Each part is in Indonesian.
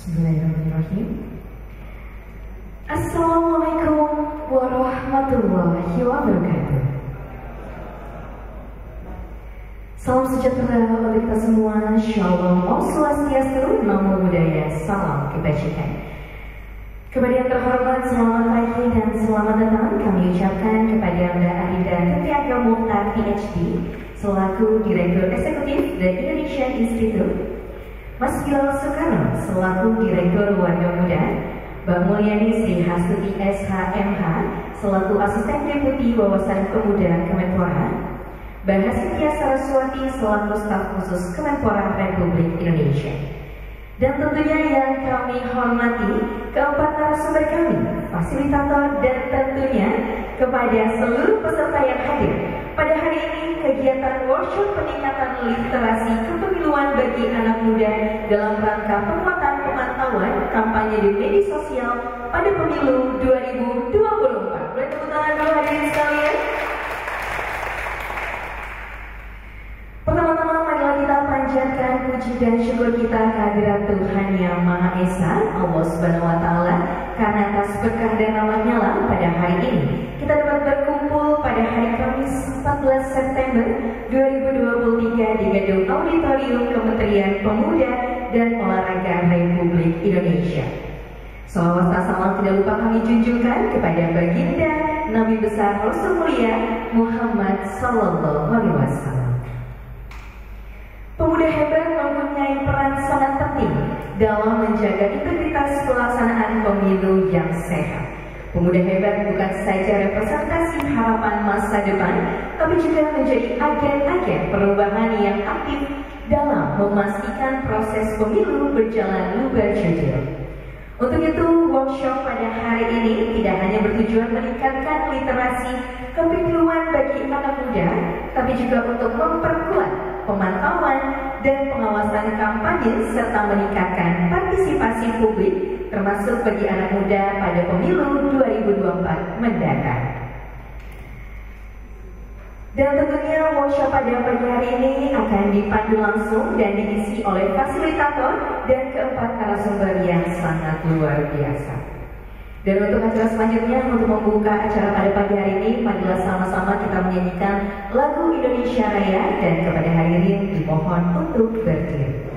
Bismillahirrahmanirrahim. Assalamualaikum warahmatullahi wabarakatuh. Salam sejahtera untuk kita semua. Shalom, Om Swastiastu, Namo Buddhaya, salam kebajikan. Kepada yang terhormat, selamat pagi dan selamat datang kami ucapkan kepada Mbak Arida Tetiaka Mukhtar PhD selaku Direktur Eksekutif The Indonesian Institute, Mas Gilal Soekarno selaku Direktur Warga Muda, Mbak Mulyani Sri Hastuti SHMH selaku Asisten Deputi Wawasan Pemuda Kemenpora, Mbak Hasifia Saraswati selaku Staf Khusus Kemenpora Republik Indonesia. Dan tentunya yang kami hormati keempat narasumber kami, fasilitator, dan tentunya kepada seluruh peserta yang hadir pada hari ini kegiatan workshop peningkatan literasi kepemiluan bagi anak muda dalam rangka penguatan pemantauan kampanye di media sosial pada pemilu 2024. Boleh tepuk tangan dulu hadirin sekalian. Pertama-tama marilah kita panjatkan puji dan syukur kita kehadirat Tuhan Yang Maha Esa, Allah Subhanahu wa Ta'ala, karena atas berkah dan rahmat-Nya lah pada hari ini kita dapat berkumpul pada hari Kamis 14 September 2023 di Gedung Auditorium Kementerian Pemuda dan Olahraga Republik Indonesia. Salawat dan salam tidak lupa kami junjungkan kepada baginda Nabi besar Rasul mulia Muhammad Sallallahu Alaihi Wasallam. Pemuda hebat mempunyai peran sangat penting dalam menjaga integritas pelaksanaan pemilu yang sehat. Pemuda hebat bukan saja representasi harapan masa depan, tapi juga menjadi agen-agen perubahan yang aktif dalam memastikan proses pemilu berjalan luber jurdil. Untuk itu, workshop pada hari ini tidak hanya bertujuan meningkatkan literasi kepemiluan bagi anak muda, tapi juga untuk memperkuat pemantauan dan pengawasan kampanye serta meningkatkan partisipasi publik termasuk bagi anak muda pada pemilu 2024 mendatang. Dan tentunya workshop pada pagi hari ini akan dipandu langsung dan diisi oleh fasilitator dan keempat narasumber yang sangat luar biasa. Dan untuk acara selanjutnya, untuk membuka acara pada pagi hari ini, marilah sama-sama kita menyanyikan lagu Indonesia Raya dan kepada hadirin dimohon untuk berdiri.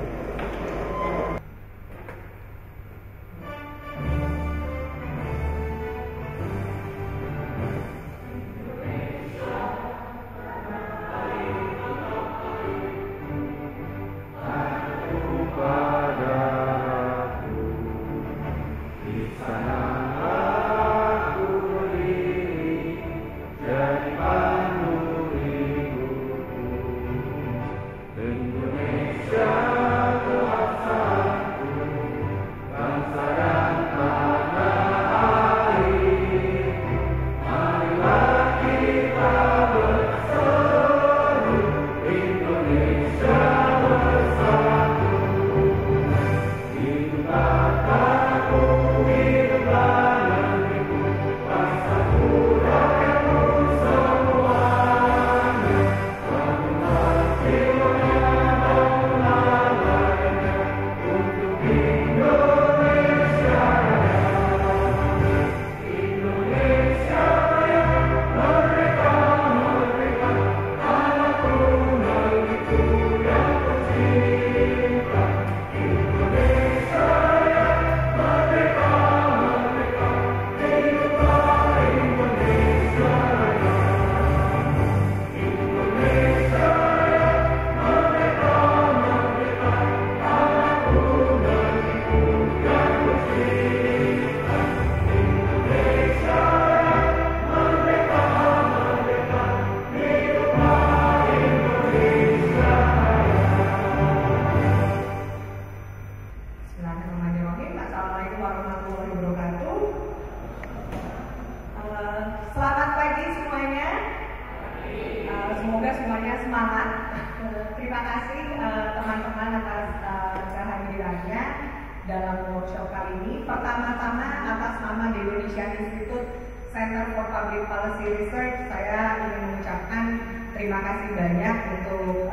dalam workshop kali ini. Pertama-tama atas nama The Indonesian Institute Center for Public Policy Research, saya ingin mengucapkan terima kasih banyak untuk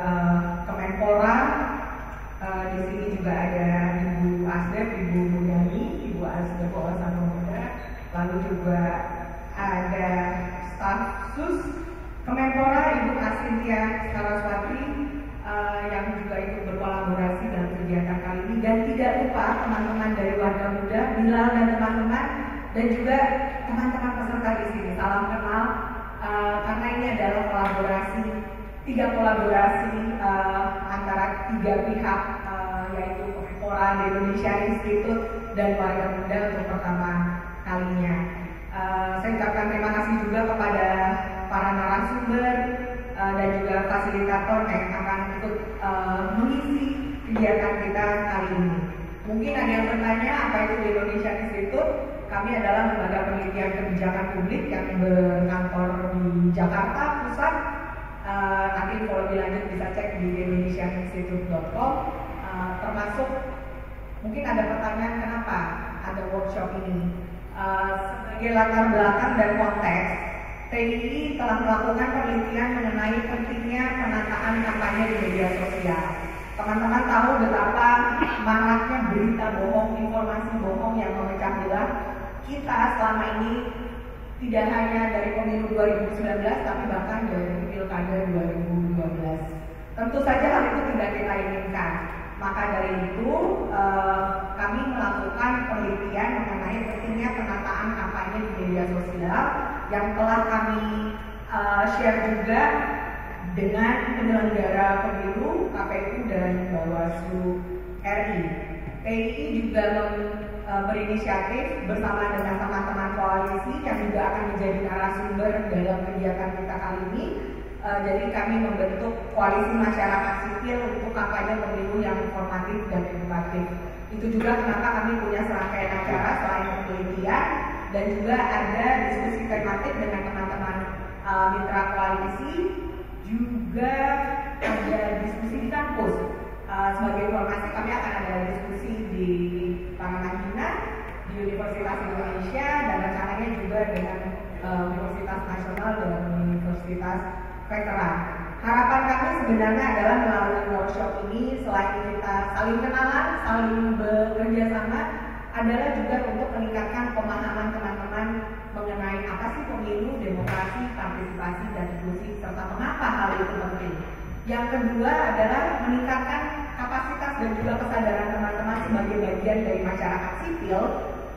Kemenpora, Di sini juga ada Ibu Asdep, Ibu Mudani, Ibu Asdep Wawasan Pemuda, lalu juga ada staf sus Kemenpora Ibu Asintia Saraswati yang juga ikut berkolaborasi dalam kegiatan kali ini, dan tidak lupa teman-teman dari warga muda, Bilal dan teman-teman, dan juga teman-teman peserta di sini. Salam kenal, karena ini adalah tiga kolaborasi antara tiga pihak, yaitu Kemenpora, Indonesia Institute, dan warga muda untuk pertama kalinya. Saya ucapkan terima kasih juga kepada para narasumber dan juga fasilitator yang akan ikut mengisi kegiatan kita kali ini. Mungkin ada yang bertanya apa itu Indonesia Institute? Kami adalah lembaga penelitian kebijakan publik yang berkantor di Jakarta Pusat. Nanti kalau lebih lanjut bisa cek di indonesianinstitute.com. Termasuk mungkin ada pertanyaan kenapa ada workshop ini. Sebagai latar belakang dan konteks, TII telah melakukan penelitian mengenai pentingnya penataan kampanye di media sosial. Teman-teman tahu betapa maraknya berita bohong, informasi bohong yang memecah belah kita selama ini, tidak hanya dari pemilu 2019 tapi bahkan dari pilkada 2012. Tentu saja hal itu tidak kita inginkan. Maka dari itu kami melakukan penelitian mengenai pentingnya penataan kampanye di media sosial yang telah kami share juga dengan penyelenggara pemilu, KPU dan Bawaslu RI. TII juga berinisiatif bersama dengan teman-teman koalisi yang juga akan menjadi narasumber dalam kegiatan kita kali ini. Jadi kami membentuk koalisi masyarakat sipil untuk kampanye pemilu yang informatif dan edukatif. Itu juga kenapa kami punya serangkaian acara selain penelitian, dan juga ada diskusi tematik dengan teman-teman mitra koalisi, juga ada diskusi di kampus. Sebagai informasi, kami akan ada diskusi di Taman Hina, di Universitas Indonesia, dan rencananya juga dengan Universitas Nasional dan Universitas Veteran. Harapan kami sebenarnya adalah melalui workshop ini, selain kita saling kenalan, saling bekerja sama, adalah juga untuk meningkatkan pemahaman teman-teman mengenai apa sih pemilu, demokrasi, partisipasi, dan inklusi, serta mengapa hal itu penting. Yang kedua adalah meningkatkan kapasitas dan juga kesadaran teman-teman sebagai bagian dari masyarakat sipil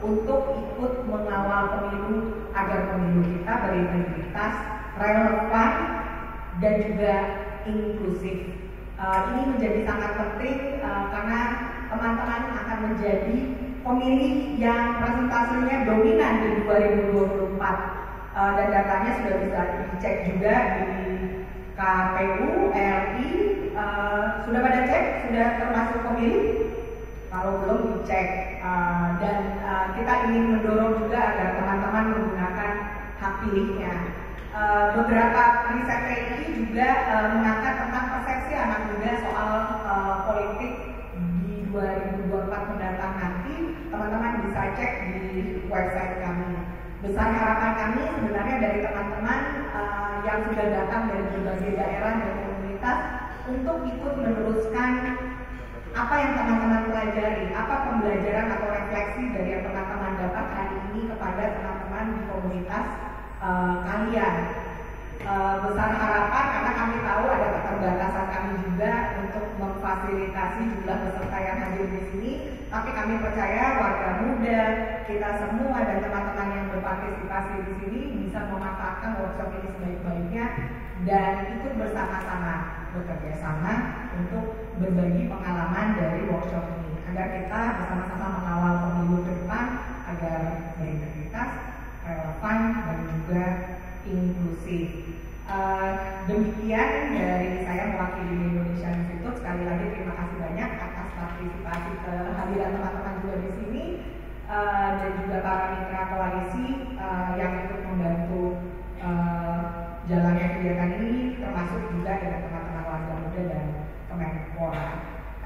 untuk ikut mengawal pemilu agar pemilu kita berintegritas, relevan, dan juga inklusif. Ini menjadi sangat penting karena teman-teman akan menjadi pemilih yang presentasinya dominan di 2024, dan datanya sudah bisa dicek juga di KPU RI. Sudah pada cek? Sudah termasuk pemilih? Kalau belum dicek, dan kita ingin mendorong juga agar teman-teman menggunakan hak pilihnya. Beberapa riset TII juga mengangkat tentang persepsi anak muda soal politik di 2024 mendatang nanti. Teman-teman bisa cek di website kami. Besar harapan kami sebenarnya dari teman-teman yang sudah datang dari berbagai daerah dan komunitas untuk ikut meneruskan apa yang teman-teman pelajari, apa pembelajaran atau refleksi dari yang teman-teman dapat hari ini kepada teman-teman di komunitas kalian. Besar harapan karena kami tahu ada keterbatasan kami juga untuk memfasilitasi jumlah peserta yang hadir di sini, tapi kami percaya warga muda, kita semua dan teman-teman yang berpartisipasi di sini bisa memanfaatkan workshop ini sebaik-baiknya dan ikut bersama-sama bekerja sama untuk berbagi pengalaman dari workshop ini agar kita bersama-sama mengawal pemilu ke depan agar berintegritas, relevan, dan juga inklusif. Demikian dari saya mewakili Indonesia Institute. Sekali lagi terima kasih banyak atas partisipasi kehadiran teman-teman juga di sini, dan juga para mitra koalisi yang ikut membantu jalannya kegiatan ini, termasuk juga dengan teman-teman warga muda dan Kemenpora.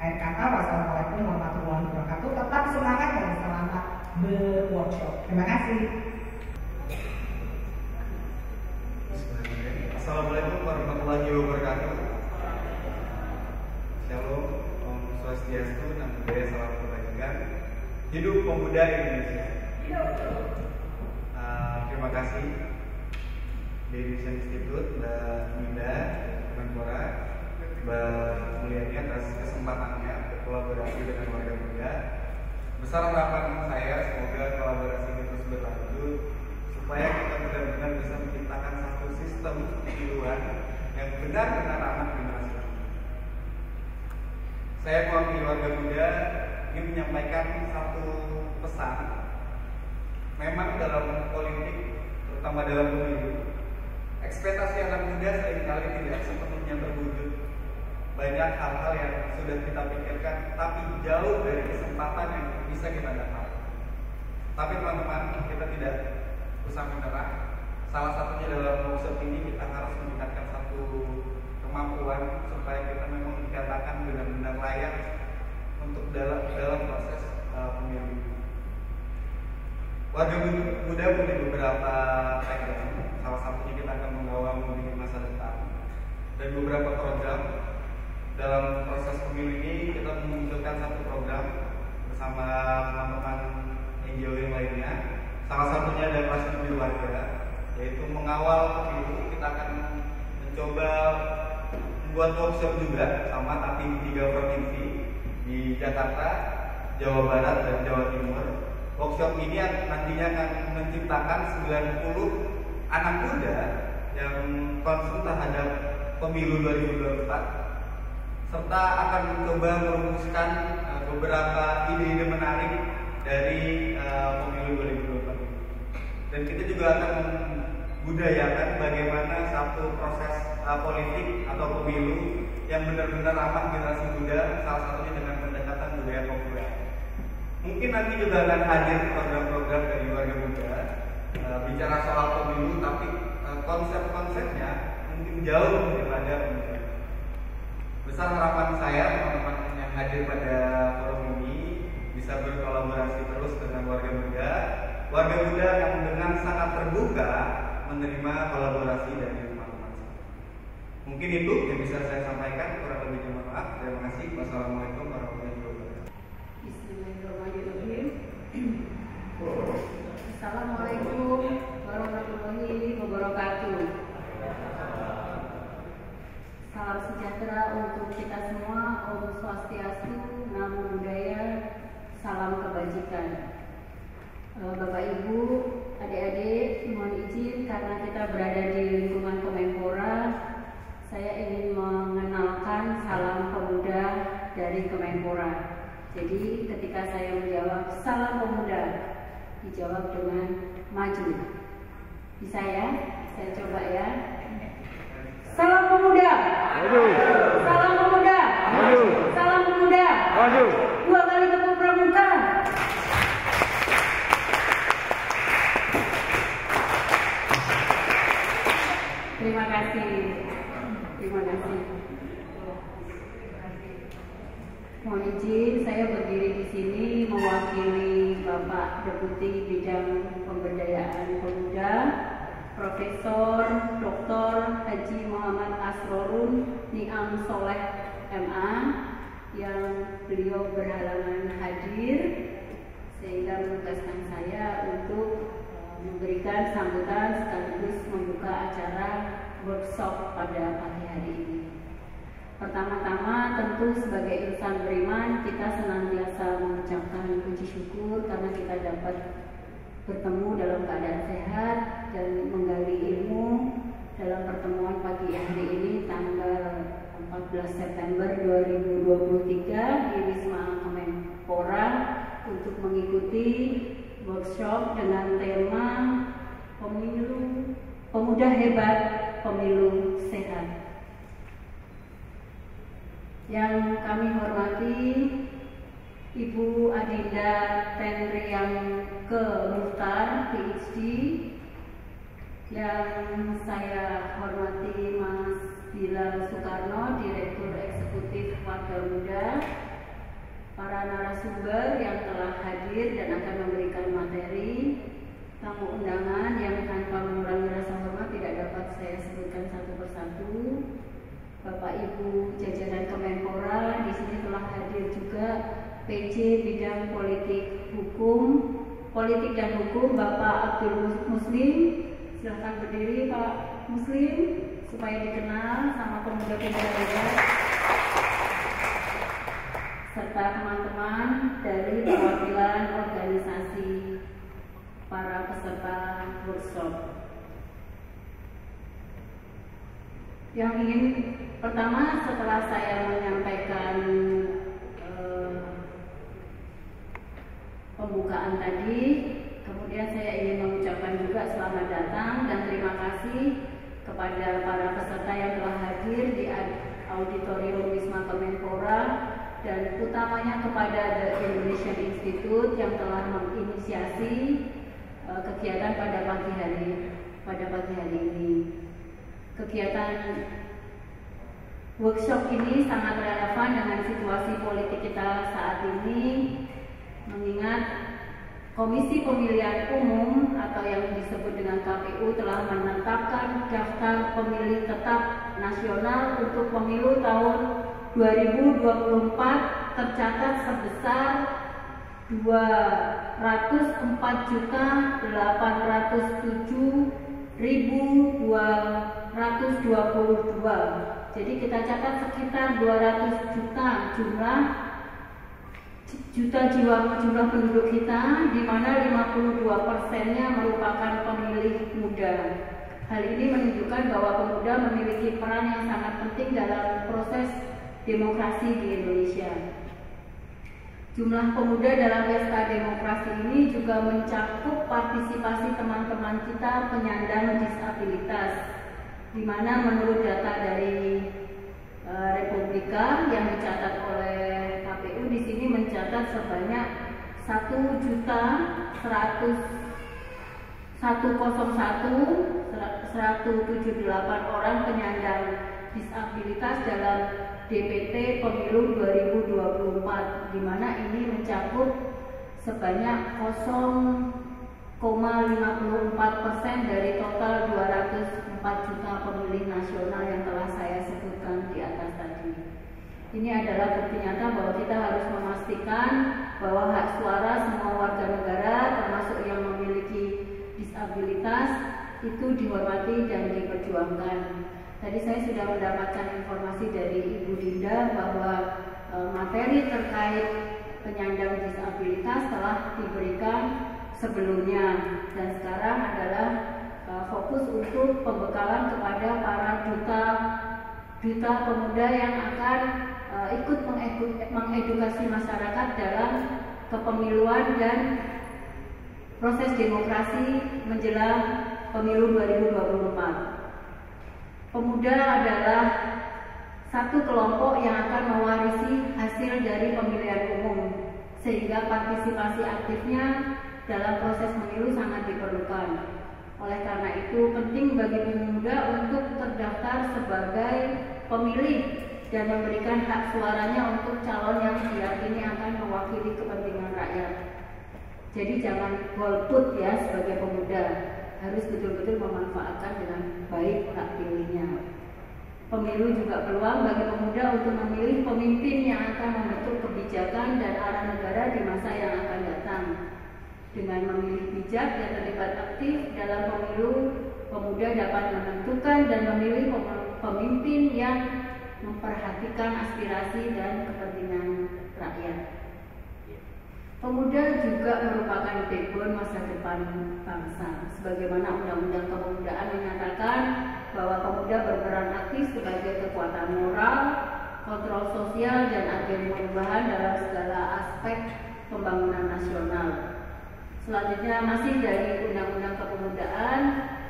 Akhir kata, wassalamualaikum warahmatullahi wabarakatuh. Tetap semangat dan selamat berworkshop. Terima kasih. Assalamualaikum warahmatullahi wabarakatuh. Shalom, Om Swastiastu. Swastiastu, Namo Buddhaya, Salam Kebajikan. Hidup Pemuda Indonesia. Terima kasih Indonesia Institute, Mbak Minda, Kemenpora, Mbak Mulyani atas kesempatannya berkolaborasi dengan warga muda. Besar harapan saya semoga kolaborasi ini terus berlanjut supaya kita benar-benar bisa menciptakan satu sistem kehidupan yang benar-benar ramah generasi. Saya mewakili warga muda ingin menyampaikan satu pesan. Memang dalam politik, terutama dalam pemilu, ekspektasi anak muda seringkali tidak sepenuhnya terwujud. Banyak hal-hal yang sudah kita pikirkan, tapi jauh dari kesempatan yang bisa kita dapat. Tapi teman-teman, kita tidak usah menyerah. Salah satunya dalam workshop ini kita harus meningkatkan satu kemampuan supaya kita memang dikatakan benar-benar layak untuk dalam proses pemilu. Warga muda punya beberapa tagline. Salah satunya kita akan mengawal memiliki masa depan, dan beberapa program dalam proses pemilu ini kita memunculkan satu program bersama teman-teman NGO yang lainnya. Salah satunya adalah Kelas Peduli Warga, yaitu mengawal pemilu. Kita akan mencoba membuat workshop juga sama, tapi di 3 provinsi, di Jakarta, Jawa Barat, dan Jawa Timur. Workshop ini nantinya akan menciptakan 90 anak muda yang concern terhadap pemilu 2024, serta akan mencoba merumuskan beberapa ide-ide menarik dari pemilu 2024. Dan kita juga akan membudayakan bagaimana satu proses politik atau pemilu yang benar-benar ramah generasi muda, salah satunya dengan pendekatan budaya populer. Mungkin nanti juga akan hadir program-program dari warga muda bicara soal pemilu, tapi konsep-konsepnya mungkin jauh daripada pemilu. Besar harapan saya teman-teman yang hadir pada forum ini bisa berkolaborasi terus dengan warga muda yang dengan sangat terbuka menerima kolaborasi dari teman-teman. Mungkin itu yang bisa saya sampaikan, kurang lebihnya mohon maaf. Terima kasih. Wassalamualaikum warahmatullahi wabarakatuh. Bismillahirrahmanirrahim. Assalamualaikum warahmatullahi wabarakatuh. Salam sejahtera untuk kita semua. Om Swastiastu, Namo Buddhaya, salam kebajikan. Bapak Ibu, adik-adik, mohon izin karena kita berada di lingkungan Kemenpora, saya ingin mengenalkan salam pemuda dari Kemenpora. Jadi ketika saya menjawab salam pemuda, dijawab dengan maju. Bisa ya? Saya coba ya. Salam pemuda. Maju. Salam pemuda. Maju. Salam pemuda. Maju. 2 kali tepuk pramuka. Terima kasih. Terima kasih. Mohon izin, saya berdiri di sini mewakili Bapak Deputi Bidang Pemberdayaan Pemuda, Profesor Dr. Haji Muhammad Asrorun Niam Soleh MA, yang beliau berhalangan hadir sehingga menugaskan saya untuk memberikan sambutan sekaligus membuka acara workshop pada pagi hari ini. Pertama-tama tentu sebagai insan beriman kita senantiasa mengucapkan puji syukur karena kita dapat bertemu dalam keadaan sehat dan menggali ilmu dalam pertemuan pagi hari ini tanggal 14 September 2023 di Wisma Kemenpora untuk mengikuti workshop dengan tema Pemilu Pemuda Hebat, Pemilu Sehat. Yang kami hormati Ibu Adinda Tenriang ke Muhtar, PhD. Yang saya hormati Mas Bilal Soekarno, Direktur Eksekutif Warga Muda. Para narasumber yang telah hadir dan akan memberikan materi, tamu undangan yang tanpa mengurangi rasa hormat tidak dapat saya sebutkan satu persatu. Bapak Ibu jajaran Kemenpora di sini telah telah hadir juga PJ Bidang Politik dan Hukum Bapak Abdul Muslim. Silahkan berdiri Pak Muslim supaya dikenal sama pemuda-pemuda lainnya, serta teman-teman dari perwakilan organisasi para peserta workshop. Yang ingin pertama, setelah saya menyampaikan pembukaan tadi, kemudian saya ingin mengucapkan juga selamat datang dan terima kasih kepada para peserta yang telah hadir di Auditorium Wisma Kemenpora, dan utamanya kepada The Indonesian Institute yang telah menginisiasi kegiatan pada pagi hari ini. Kegiatan workshop ini sangat relevan dengan situasi politik kita saat ini, mengingat Komisi Pemilihan Umum atau yang disebut dengan KPU telah menetapkan daftar pemilih tetap nasional untuk pemilu tahun 2024 tercatat sebesar 204.207.222. Jadi kita catat sekitar 200 juta jumlah penduduk kita, di mana 52%-nya merupakan pemilih muda. Hal ini menunjukkan bahwa pemuda memiliki peran yang sangat penting dalam proses demokrasi di Indonesia. Jumlah pemuda dalam pesta demokrasi ini juga mencakup partisipasi teman-teman kita penyandang disabilitas, di mana menurut data dari Republika yang dicatat oleh KPU di sini mencatat sebanyak 1.178 orang penyandang disabilitas dalam DPT Pemilu 2024, di mana ini mencakup sebanyak 0,54% dari total 204 juta pemilih nasional yang telah saya sebutkan di atas tadi. Ini adalah bukti nyata bahwa kita harus memastikan bahwa hak suara semua warga negara, termasuk yang memiliki disabilitas, itu dihormati dan diperjuangkan. Tadi saya sudah mendapatkan informasi dari Ibu Dinda bahwa materi terkait penyandang disabilitas telah diberikan sebelumnya, dan sekarang adalah fokus untuk pembekalan kepada para duta pemuda yang akan ikut mengedukasi masyarakat dalam kepemiluan dan proses demokrasi menjelang pemilu 2024. Pemuda adalah satu kelompok yang akan mewarisi hasil dari pemilihan umum, sehingga partisipasi aktifnya dalam proses pemilu sangat diperlukan. Oleh karena itu, penting bagi pemuda untuk terdaftar sebagai pemilih dan memberikan hak suaranya untuk calon yang diyakini akan mewakili kepentingan rakyat. Jadi jangan golput ya sebagai pemuda, harus betul-betul memanfaatkan dengan baik hak pilihnya. Pemilu juga peluang bagi pemuda untuk memilih pemimpin yang akan membentuk kebijakan dan arah negara di masa yang akan datang. Dengan memilih bijak dan terlibat aktif dalam pemilu, pemuda dapat menentukan dan memilih pemimpin yang memperhatikan aspirasi dan kepentingan rakyat. Pemuda juga merupakan backbone masa depan bangsa. Sebagaimana Undang-Undang Kepemudaan menyatakan bahwa pemuda berperan aktif sebagai kekuatan moral, kontrol sosial, dan agen perubahan dalam segala aspek pembangunan nasional. Selanjutnya, masih dari Undang-Undang Kepemudaan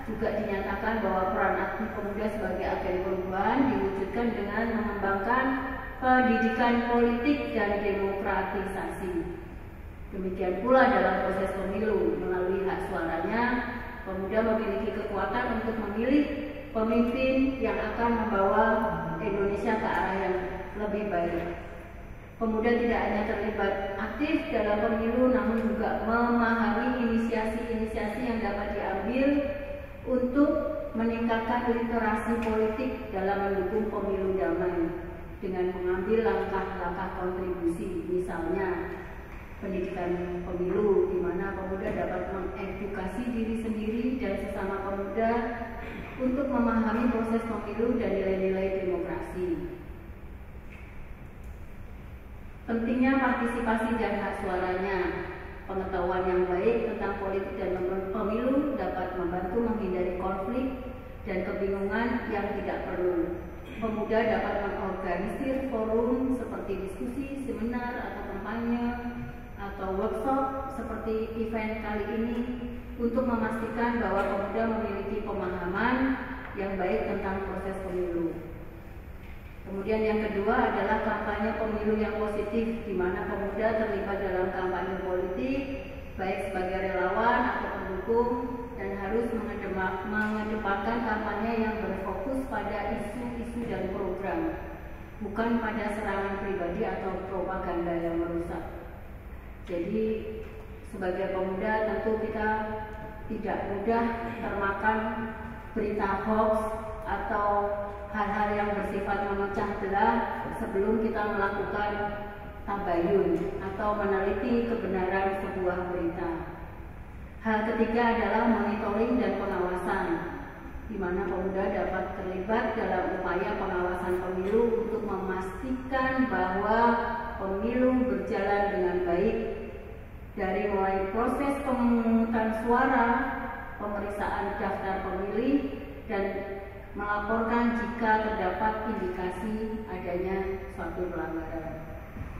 juga dinyatakan bahwa peran aktif pemuda sebagai agen perubahan diwujudkan dengan mengembangkan pendidikan politik dan demokratisasi. Demikian pula dalam proses pemilu, melalui hak suaranya, pemuda memiliki kekuatan untuk memilih pemimpin yang akan membawa Indonesia ke arah yang lebih baik. Pemuda tidak hanya terlibat aktif dalam pemilu, namun juga memahami inisiasi-inisiasi yang dapat diambil untuk meningkatkan literasi politik dalam mendukung pemilu damai. Dengan dengan mengambil langkah-langkah kontribusi, misalnya pendidikan pemilu, di mana pemuda dapat mengedukasi diri sendiri dan sesama pemuda untuk memahami proses pemilu dan nilai-nilai demokrasi. Pentingnya partisipasi dan hak suaranya. Pengetahuan yang baik tentang politik dan pemilu dapat membantu menghindari konflik dan kebingungan yang tidak perlu. Pemuda dapat mengorganisir forum seperti diskusi, seminar, atau kampanye, atau workshop seperti event kali ini untuk memastikan bahwa pemuda memiliki pemahaman yang baik tentang proses pemilu. Kemudian yang kedua adalah kampanye pemilu yang positif, di mana pemuda terlibat dalam kampanye politik, baik sebagai relawan atau pendukung, dan harus mengedepankan kampanye yang berfokus pada isu-isu dan program, bukan pada serangan pribadi atau propaganda yang merusak. Jadi sebagai pemuda tentu kita tidak mudah termakan berita hoax atau hal-hal yang bersifat memecah belah sebelum kita melakukan tabayun atau meneliti kebenaran sebuah berita. Hal ketiga adalah monitoring dan pengawasan, di mana pemuda dapat terlibat dalam upaya pengawasan pemilu untuk memastikan bahwa pemilu berjalan dengan baik, dari mulai proses pemungutan suara, pemeriksaan daftar pemilih, dan melaporkan jika terdapat indikasi adanya suatu pelanggaran.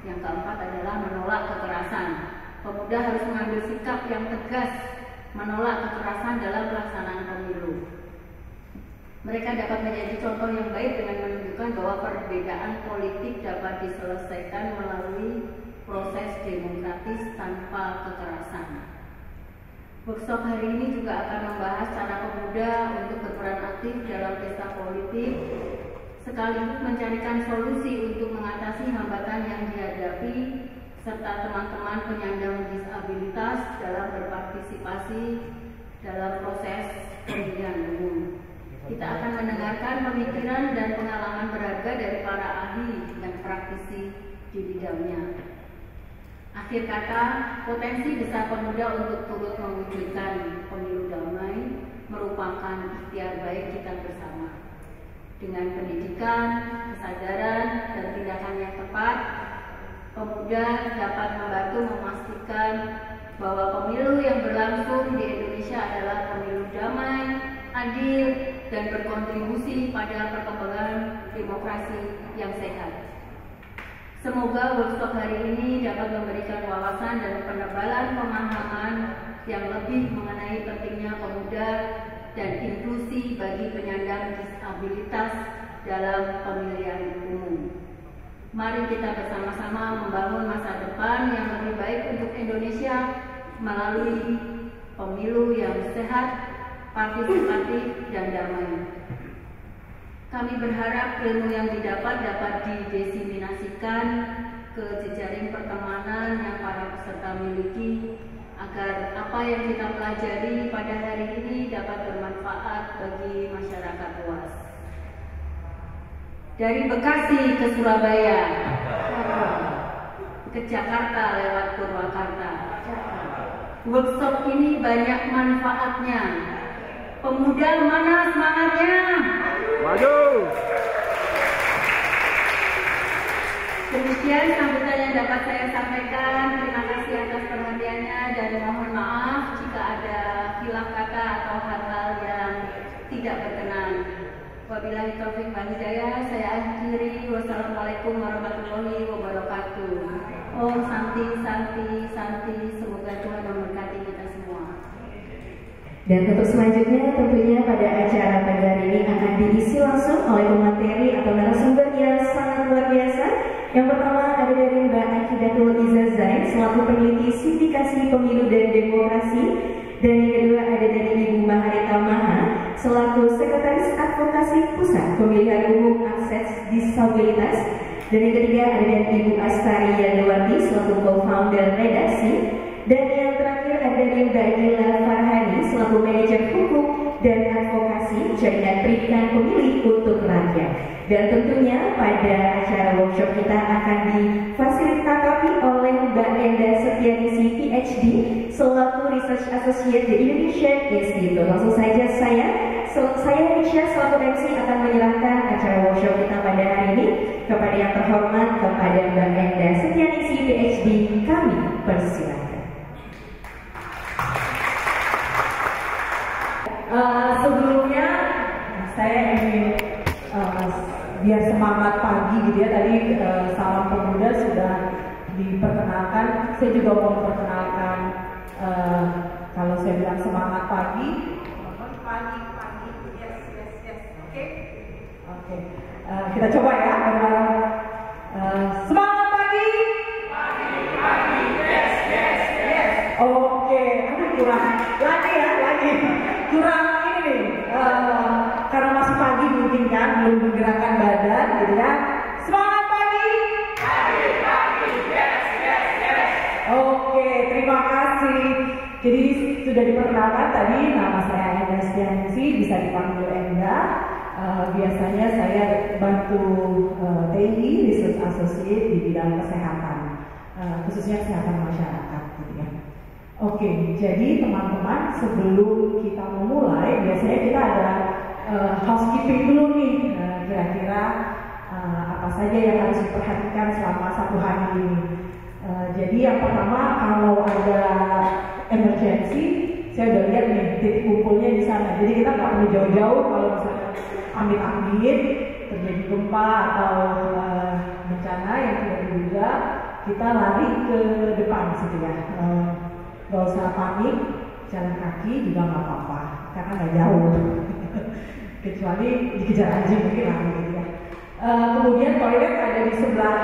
Yang keempat adalah menolak kekerasan. Pemuda harus mengambil sikap yang tegas menolak kekerasan dalam pelaksanaan pemilu. Mereka dapat menjadi contoh yang baik dengan menunjukkan bahwa perbedaan politik dapat diselesaikan melalui proses demokratis tanpa kekerasan. Workshop hari ini juga akan membahas cara pemuda untuk berperan aktif dalam pesta politik, sekaligus mencarikan solusi untuk mengatasi hambatan yang dihadapi, serta teman-teman penyandang disabilitas dalam berpartisipasi dalam proses pemilihan umum. Kita akan mendengarkan pemikiran dan pengalaman berharga dari para ahli dan praktisi di bidangnya. Akhir kata, potensi besar pemuda untuk turut mewujudkan pemilu damai merupakan ikhtiar baik kita bersama. Dengan pendidikan, kesadaran, dan tindakan yang tepat, pemuda dapat membantu memastikan bahwa pemilu yang berlangsung di Indonesia adalah pemilu damai, adil, dan berkontribusi pada perkembangan demokrasi yang sehat. Semoga workshop hari ini dapat memberikan wawasan dan penebalan pemahaman yang lebih mengenai pentingnya pemuda dan inklusi bagi penyandang disabilitas dalam pemilihan umum. Mari kita bersama-sama membangun masa depan yang lebih baik untuk Indonesia melalui pemilu yang sehat, partisipatif, dan damai. Kami berharap ilmu yang didapat dapat didesiminasikan ke jejaring pertemanan yang para peserta miliki, agar apa yang kita pelajari pada hari ini dapat bermanfaat bagi masyarakat luas. Dari Bekasi ke Surabaya, ke Jakarta lewat Purwakarta. Workshop ini banyak manfaatnya. Pemuda mana semangatnya? Maju! Demikian sambutan yang dapat saya sampaikan. Terima kasih atas perhatiannya dan mohon maaf jika ada khilaf kata atau hal-hal yang tidak berkenan. Wabillahi taufiq wal hidayah. Saya akhiri. Wassalamualaikum warahmatullahi wabarakatuh. Om Santi Santi Santi. Semoga Tuhan memberkati kita semua. Dan untuk selanjutnya tentunya pada acara pagi hari ini akan diisi langsung oleh pemateri atau narasumber yang sangat luar biasa. Yang pertama ada dari Mbak Akidatul Izzah Zain selaku peneliti sindikasi pemilu dan demokrasi, dan yang kedua ada dari Ibu Maharita Maha selaku sekretaris advokasi pusat pemilihan umum akses disabilitas, dan yang ketiga ada dari Ibu Astari Yadawati selaku co-founder redaksi, dan yang terakhir ada dari Mbak Dila Farhani selaku manajer hukum dan advokasi jaringan pendidikan pemilih untuk rakyat. Dan tentunya pada acara workshop kita akan difasilitatori oleh Mbak Enda Setianingsih PhD selaku Research Associate di Indonesian Institute. Langsung saja saya Nisha selaku MC akan menyerahkan acara workshop kita pada hari ini kepada yang terhormat kepada Mbak Enda Setianingsih PhD. Kami persilakan. Sebelumnya saya ingin biar semangat pagi gitu ya, tadi Salam Pemuda sudah diperkenalkan. Saya juga mau memperkenalkan, kalau saya bilang semangat pagi, oke. Kita coba ya, semangat pagi, yes. Oke, kurang lagi ya, kurang ini nih, karena masih pagi mungkin kan, belum menggerakkan badan gitu ya. Semangat pagi, yes. Oke, terima kasih. Jadi sudah diperkenalkan tadi, nama saya Enda Setianingsih, bisa dipanggil Enda. Biasanya saya bantu TI Research Associate di bidang kesehatan, khususnya kesehatan masyarakat gitu ya. Oke, jadi teman-teman, sebelum kita memulai, biasanya kita ada housekeeping dulu nih, kira-kira apa saja yang harus diperhatikan selama satu hari ini. Jadi yang pertama, kalau ada emergency, saya udah lihat nih titik kumpulnya di sana. Jadi kita nggak perlu jauh-jauh kalau misalnya amit-amit terjadi gempa atau bencana yang tidak diduga, kita lari ke depan gitu ya. Gak usah panik, jalan kaki juga nggak apa-apa, karena nggak jauh. Kecuali dikejar anjing mungkin lah gitu ya. Kemudian toilet ada di sebelah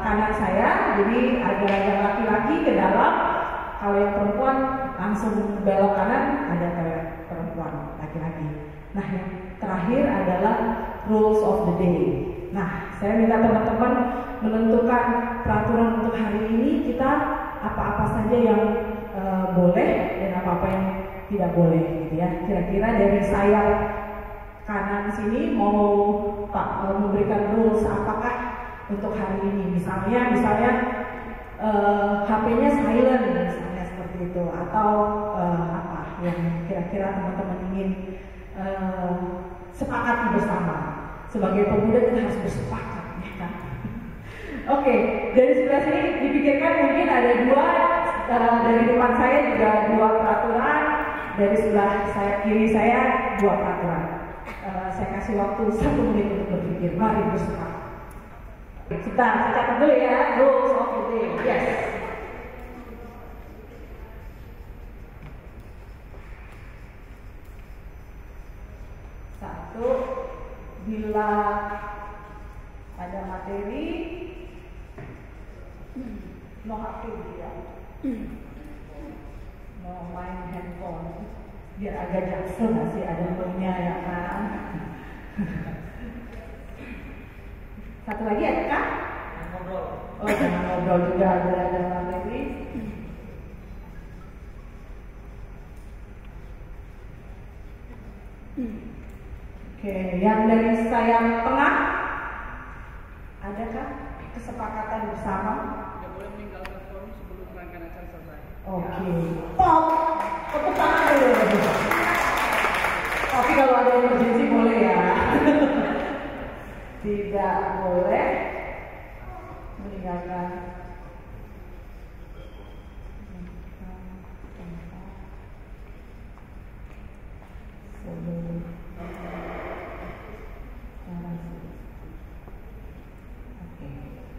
kanan saya, jadi ada yang laki-laki ke dalam. Kalau yang perempuan langsung belok kanan, ada toilet perempuan laki-laki. Nah, yang terakhir adalah rules of the day. Nah, saya minta teman-teman menentukan peraturan untuk hari ini, kita apa-apa saja yang boleh dan apa-apa yang tidak boleh gitu ya. Kira-kira dari sayap kanan sini mau Pak memberikan rules apakah untuk hari ini? Misalnya HP-nya silent misalnya seperti itu, atau apa yang kira-kira teman-teman ingin sepakati bersama. Sebagai pemuda kita harus bersepakat ya kan. Oke, dari sebelah sini dipikirkan mungkin ada dua, dari depan saya juga dua peraturan, dari sebelah kiri saya dua peraturan. Saya kasih waktu 1 menit untuk berpikir. Mari bersepakat. Sebentar, saya catat dulu ya, rules of the day. Yes. Satu, bila ada materi, no HP ya, no main handphone, biar agak jaksel nggak sih, ada no-nya ya kan. Satu lagi ada kan? Ngobrol. Oh, jangan ngobrol juga, ada materi. Oke, yang dari sayap tengah, adakah kesepakatan bersama? Tidak boleh meninggalkan forum sebelum rangkaian acara selesai. Oke, pop, tepuk tangan dulu. Tapi kalau ada emergency boleh ya. Tidak boleh meninggalkan sebelum. Oke,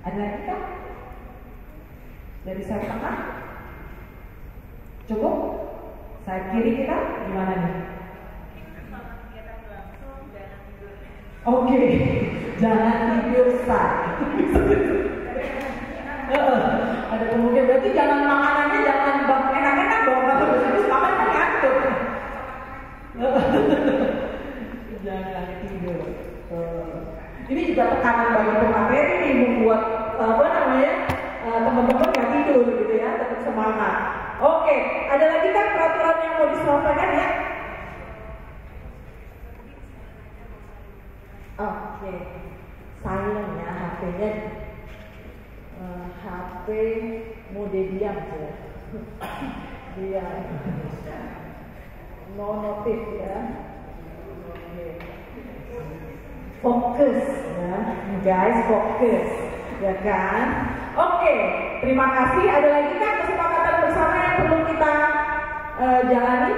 ada lagi kan? Dari sayap tengah cukup? Sayap kiri kita gimana nih? Oke, jangan tidur saat. Ada kemungkinan berarti jangan makanannya jangan enak-enak dong, kalau terus makan kan ngantuk. Jangan tidur. Ini juga tekanan bagi pemateri nih, membuat teman-teman nggak tidur gitu ya, tetap semangat. Oke, ada lagi kan peraturan yang mau disampaikan ya? Oke. HP-nya HP mode diam ya. Dia no notif ya. Fokus ya, guys, fokus ya kan. Oke, terima kasih. Ada lagi kan kesepakatan bersama yang perlu kita jalani?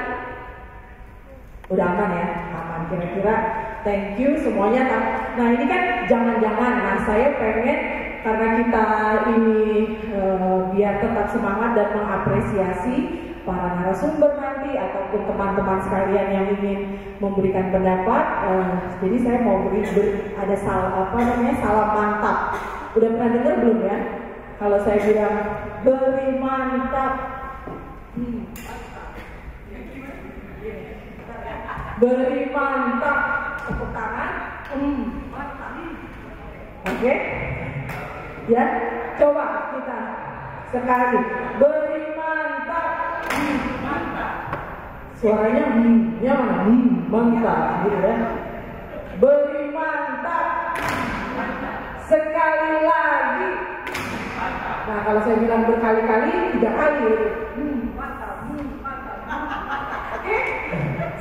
Udah aman ya, aman kira-kira. Thank you semuanya. Nah ini kan jangan-jangan. Nah saya pengen karena kita ini biar tetap semangat dan mengapresiasi para narasumber nanti ataupun teman-teman sekalian yang ingin memberikan pendapat. Jadi saya mau beri ada salam mantap. Udah pernah dengar belum ya? Kalau saya bilang beri mantap, beri mantap, tepuk tangan, mantap. Oke, ya, coba kita sekali beri mantap, mantap. Suaranya nya mana? Mantap, gitu ya. Beri mantap, sekali lagi. Nah kalau saya bilang berkali-kali, 3 kali. Mantap, mantap. Oke,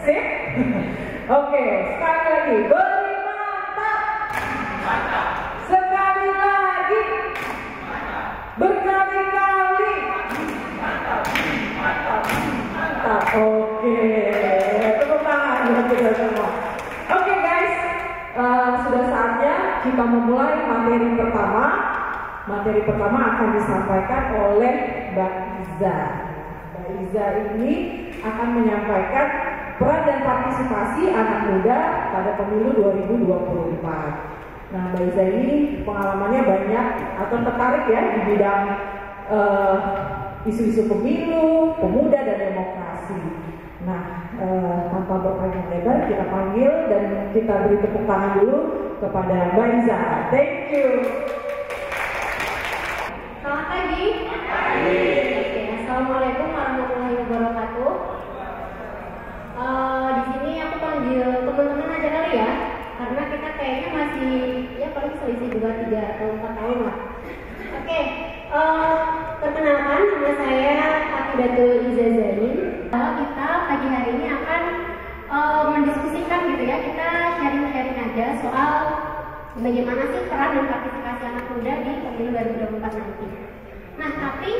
sip. Oke, sekali lagi. Beri mantap, mantap. Sekali lagi, mantap. Berkali-kali, mantap, mantap, mantap. Oke, tepuk tangan buat kita semua. Oke guys, sudah saatnya kita memulai materi pertama. Materi pertama akan disampaikan oleh Mbak Iza. Mbak Iza ini akan menyampaikan peran dan partisipasi anak muda pada pemilu 2024. Nah, Mbak Iza ini pengalamannya banyak atau tertarik ya di bidang isu-isu pemilu, pemuda dan demokrasi. Nah, tanpa berpanjang lebar kita panggil dan kita beri tepuk tangan dulu kepada Mbak Iza. Thank you. Selamat pagi. Oke, assalamualaikum warahmatullahi wabarakatuh. Di sini aku panggil teman-teman aja kali ya, karena kita kayaknya masih ya paling selisih 2, 3 atau 4 tahun lah. Oke, perkenalkan nama saya Akidatul Iza Zain. Kita pagi hari ini akan mendiskusikan gitu ya, kita sharing-sharing aja soal bagaimana sih peran dan partisipasi anak muda di pemilu 2024 nanti. Nah, tapi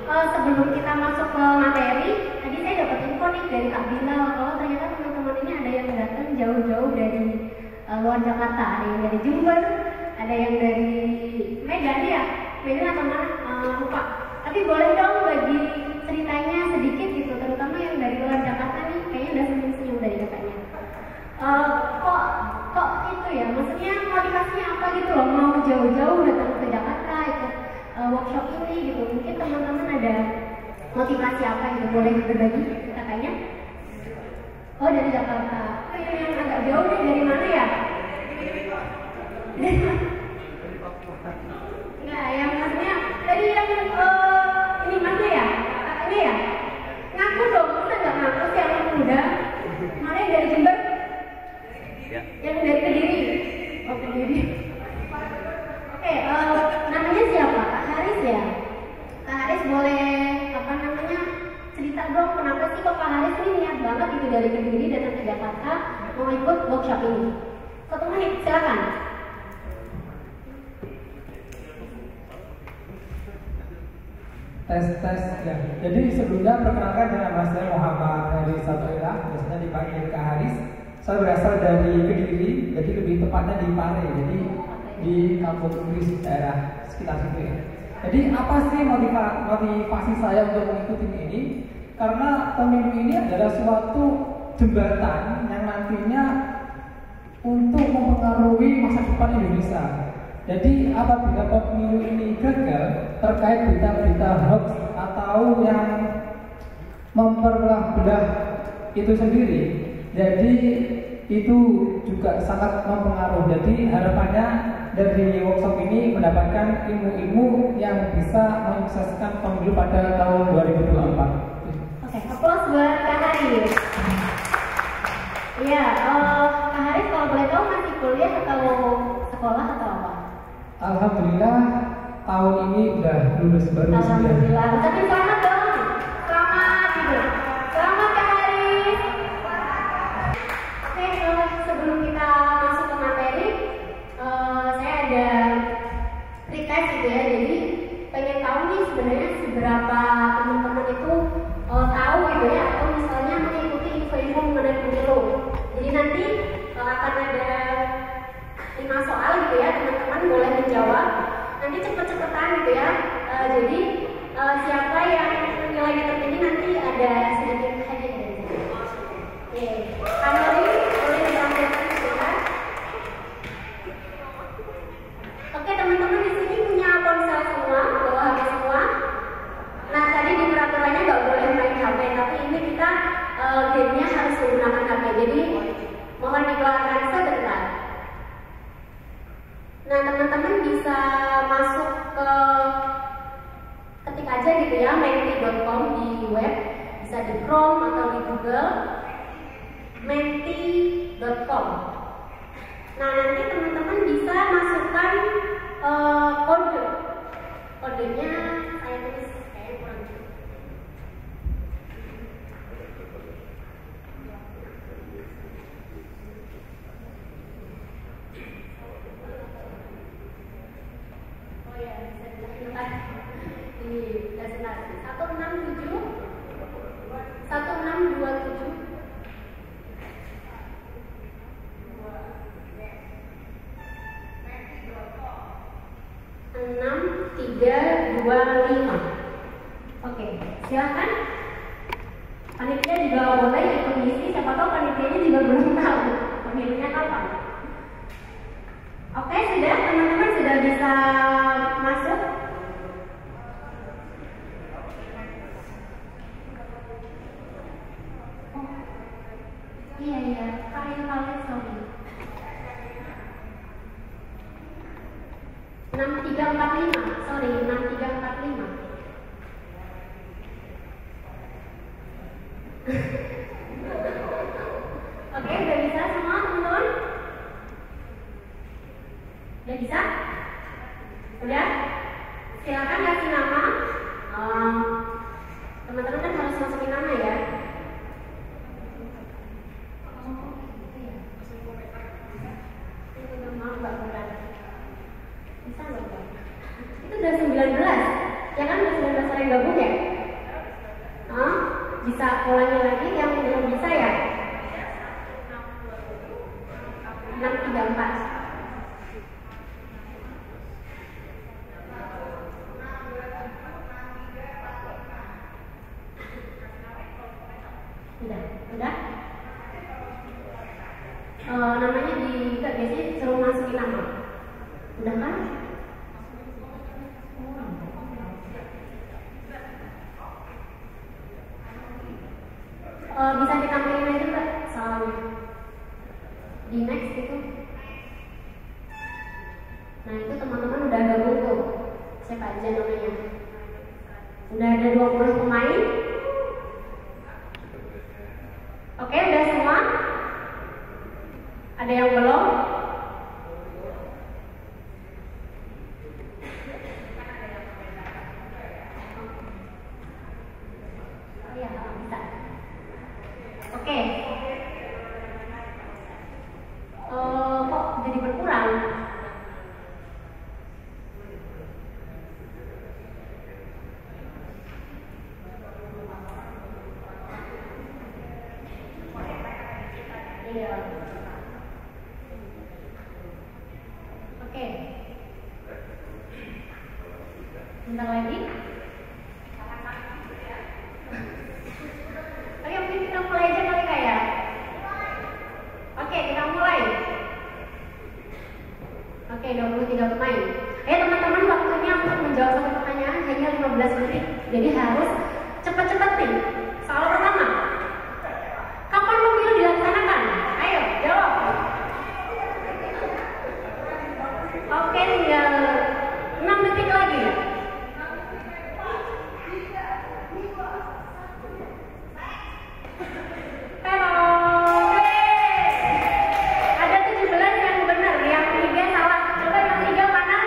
sebelum kita masuk ke materi, tadi saya dapat info nih dari Kak Bilal kalau ternyata teman-teman ini ada yang datang jauh-jauh dari luar Jakarta, ada yang dari Jember, ada yang dari Medan ya, Medan atau mana? Lupa. Tapi boleh dong bagi ceritanya sedikit gitu, terutama yang dari luar Jakarta nih, kayaknya udah senyum-senyum dari katanya. Kok itu ya, maksudnya motivasinya apa gitu loh, mau jauh-jauh datang ke Jakarta ikut workshop ini gitu. Mungkin teman-teman ada motivasi apa gitu, boleh berbagi katanya? Oh dari Jakarta. Oh yang agak jauh nih, dari mana ya? Enggak, yang maksudnya dari yang ini mana ya? Ini ya? Ngaku dong, masa nggak ngaku sih anak muda? Mana yang dari Jember? Yang dari Kediri. Oh Kediri. Oke, namanya siapa? Kak Haris ya? Kak Haris boleh cerita dong kenapa sih kok Kak Haris ini niat banget gitu dari Kediri datang ke Jakarta mau ikut workshop ini? 1 menit, silakan. Tes ya. Jadi sebelumnya perkenalkan nama saya Muhammad Haris Sabaira, biasanya dipanggil Kak Haris. Saya berasal dari Kediri, jadi lebih tepatnya di Pare, jadi di kampung Inggris daerah sekitar situ ya. Jadi apa sih motivasi saya untuk mengikuti ini? Karena pemilu ini adalah suatu jembatan yang nantinya untuk mempengaruhi masa depan Indonesia. Jadi apabila pemilu ini gagal terkait berita-berita hoax atau yang memperbelah itu sendiri, jadi itu juga sangat mempengaruhi. Jadi harapannya dari workshop ini mendapatkan ilmu-ilmu yang bisa menyukseskan pemilu pada tahun 2024. Oke, aplaus buat Kak Haris. Iya, Kak Haris kalau boleh tahu masih kuliah atau sekolah atau apa? Alhamdulillah tahun ini udah lulus baru 9. Alhamdulillah. Tapi selamat dong. Selamat gitu. Selamat Kak Haris. Oke, sebelum kita masuk ke materi, saya ada request gitu ya. Jadi pengen tahu nih sebenarnya seberapa teman-teman itu tahu gitu ya, atau misalnya mengikuti info-info mengenai pemilu. Jadi nanti akan ada 5 soal gitu ya, teman-teman boleh menjawab. Nanti cepet-cepetan gitu ya. Jadi siapa yang nilainya tertinggi nanti ada sedikit hadiah dari saya. Oke, Kanori boleh ditampilkan sebentar. Oke, teman-teman di sini punya ponsel semua, bawa HP semua. Nah, tadi di peraturannya nggak boleh main HP, tapi ini kita gamenya harus menggunakan HP. Jadi mohon dikeluarkan sebentar. Nah, teman-teman bisa masuk ke ketik aja gitu ya, menti.com di web, bisa di Chrome atau di Google, menti.com. Nah, nanti teman-teman bisa masukkan kode. Kodenya saya tulis kayak kurang. Oh ya, bisa dilihat ini presentasi 167 1627 6325. Oke, silakan. Panitia juga boleh ikut ngisi, siapa tahu panitianya juga belum tahu pemilunya kapan. Oke, sudah, teman-teman sudah bisa masuk. Oh, iya, kalian sorry. 6345, sorry, 6345. Oke, udah bisa semua teman-teman? Udah bisa? Udah? Silakan kasih nama. Teman-teman kan harus masukin nama ya. Maaf, Mbak Bulan. Bisa nggak Pak? Itu udah 19, ya kan udah 19 orang yang gabung ya? Bisa ulangi lagi yang belum bisa ya? 634. Udah? Namanya di biasanya suruh masukin nama. Udah kan? Bisa ditampilin aja Mbak soalnya di next itu. Nah, itu teman-teman udah gabung tuh. Siapa aja namanya? Udah ada 20 pemain. Oke, udah semua? Ada yang belum? Oh ya, bisa. Oke. Kok jadi berkurang? Iya. Oke. Bentar lagi. Oke, mungkin kita mulai aja kali Kak ya. Oke, kita mulai. Oke, 23 pemain. Teman-teman, waktunya untuk menjawab satu pertanyaan hanya 15 menit. Jadi harus cepet-cepet nih. Soal pertama. Kapan pemilu dilaksanakan? Ayo, jawab. Oke, tinggal 6 detik lagi. Ada 17 yang benar, yang 3 salah. Coba yang 3 mana?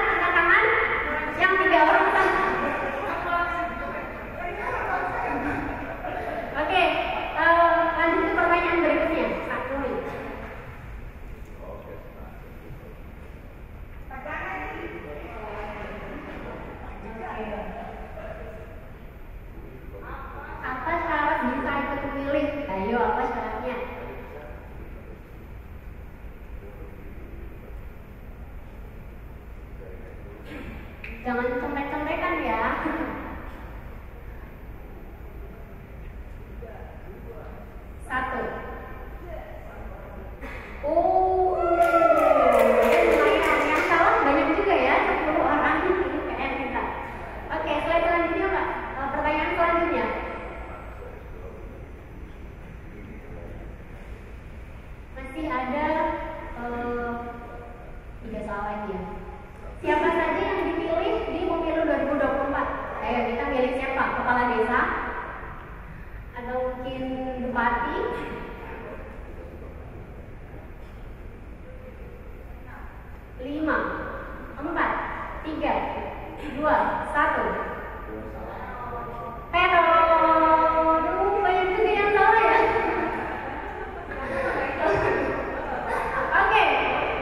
Apa syarat bisa ikut memilih? Ayo, apa syaratnya? Jangan contek-contekan ya. Satu. Lumayan. Yang salah banyak juga ya, 10 orang ini PR kita. Oke, slide selanjutnya Pak. Pertanyaan selanjutnya. Masih ada 3 soal lagi ya. Siapa saja yang dipilih di pemilu 2024? Ayo kita milih siapa? Kepala desa? Atau mungkin bupati? Lima, 4, 3, 2, 1. Pero, banyak juga yang salah ya. Oke,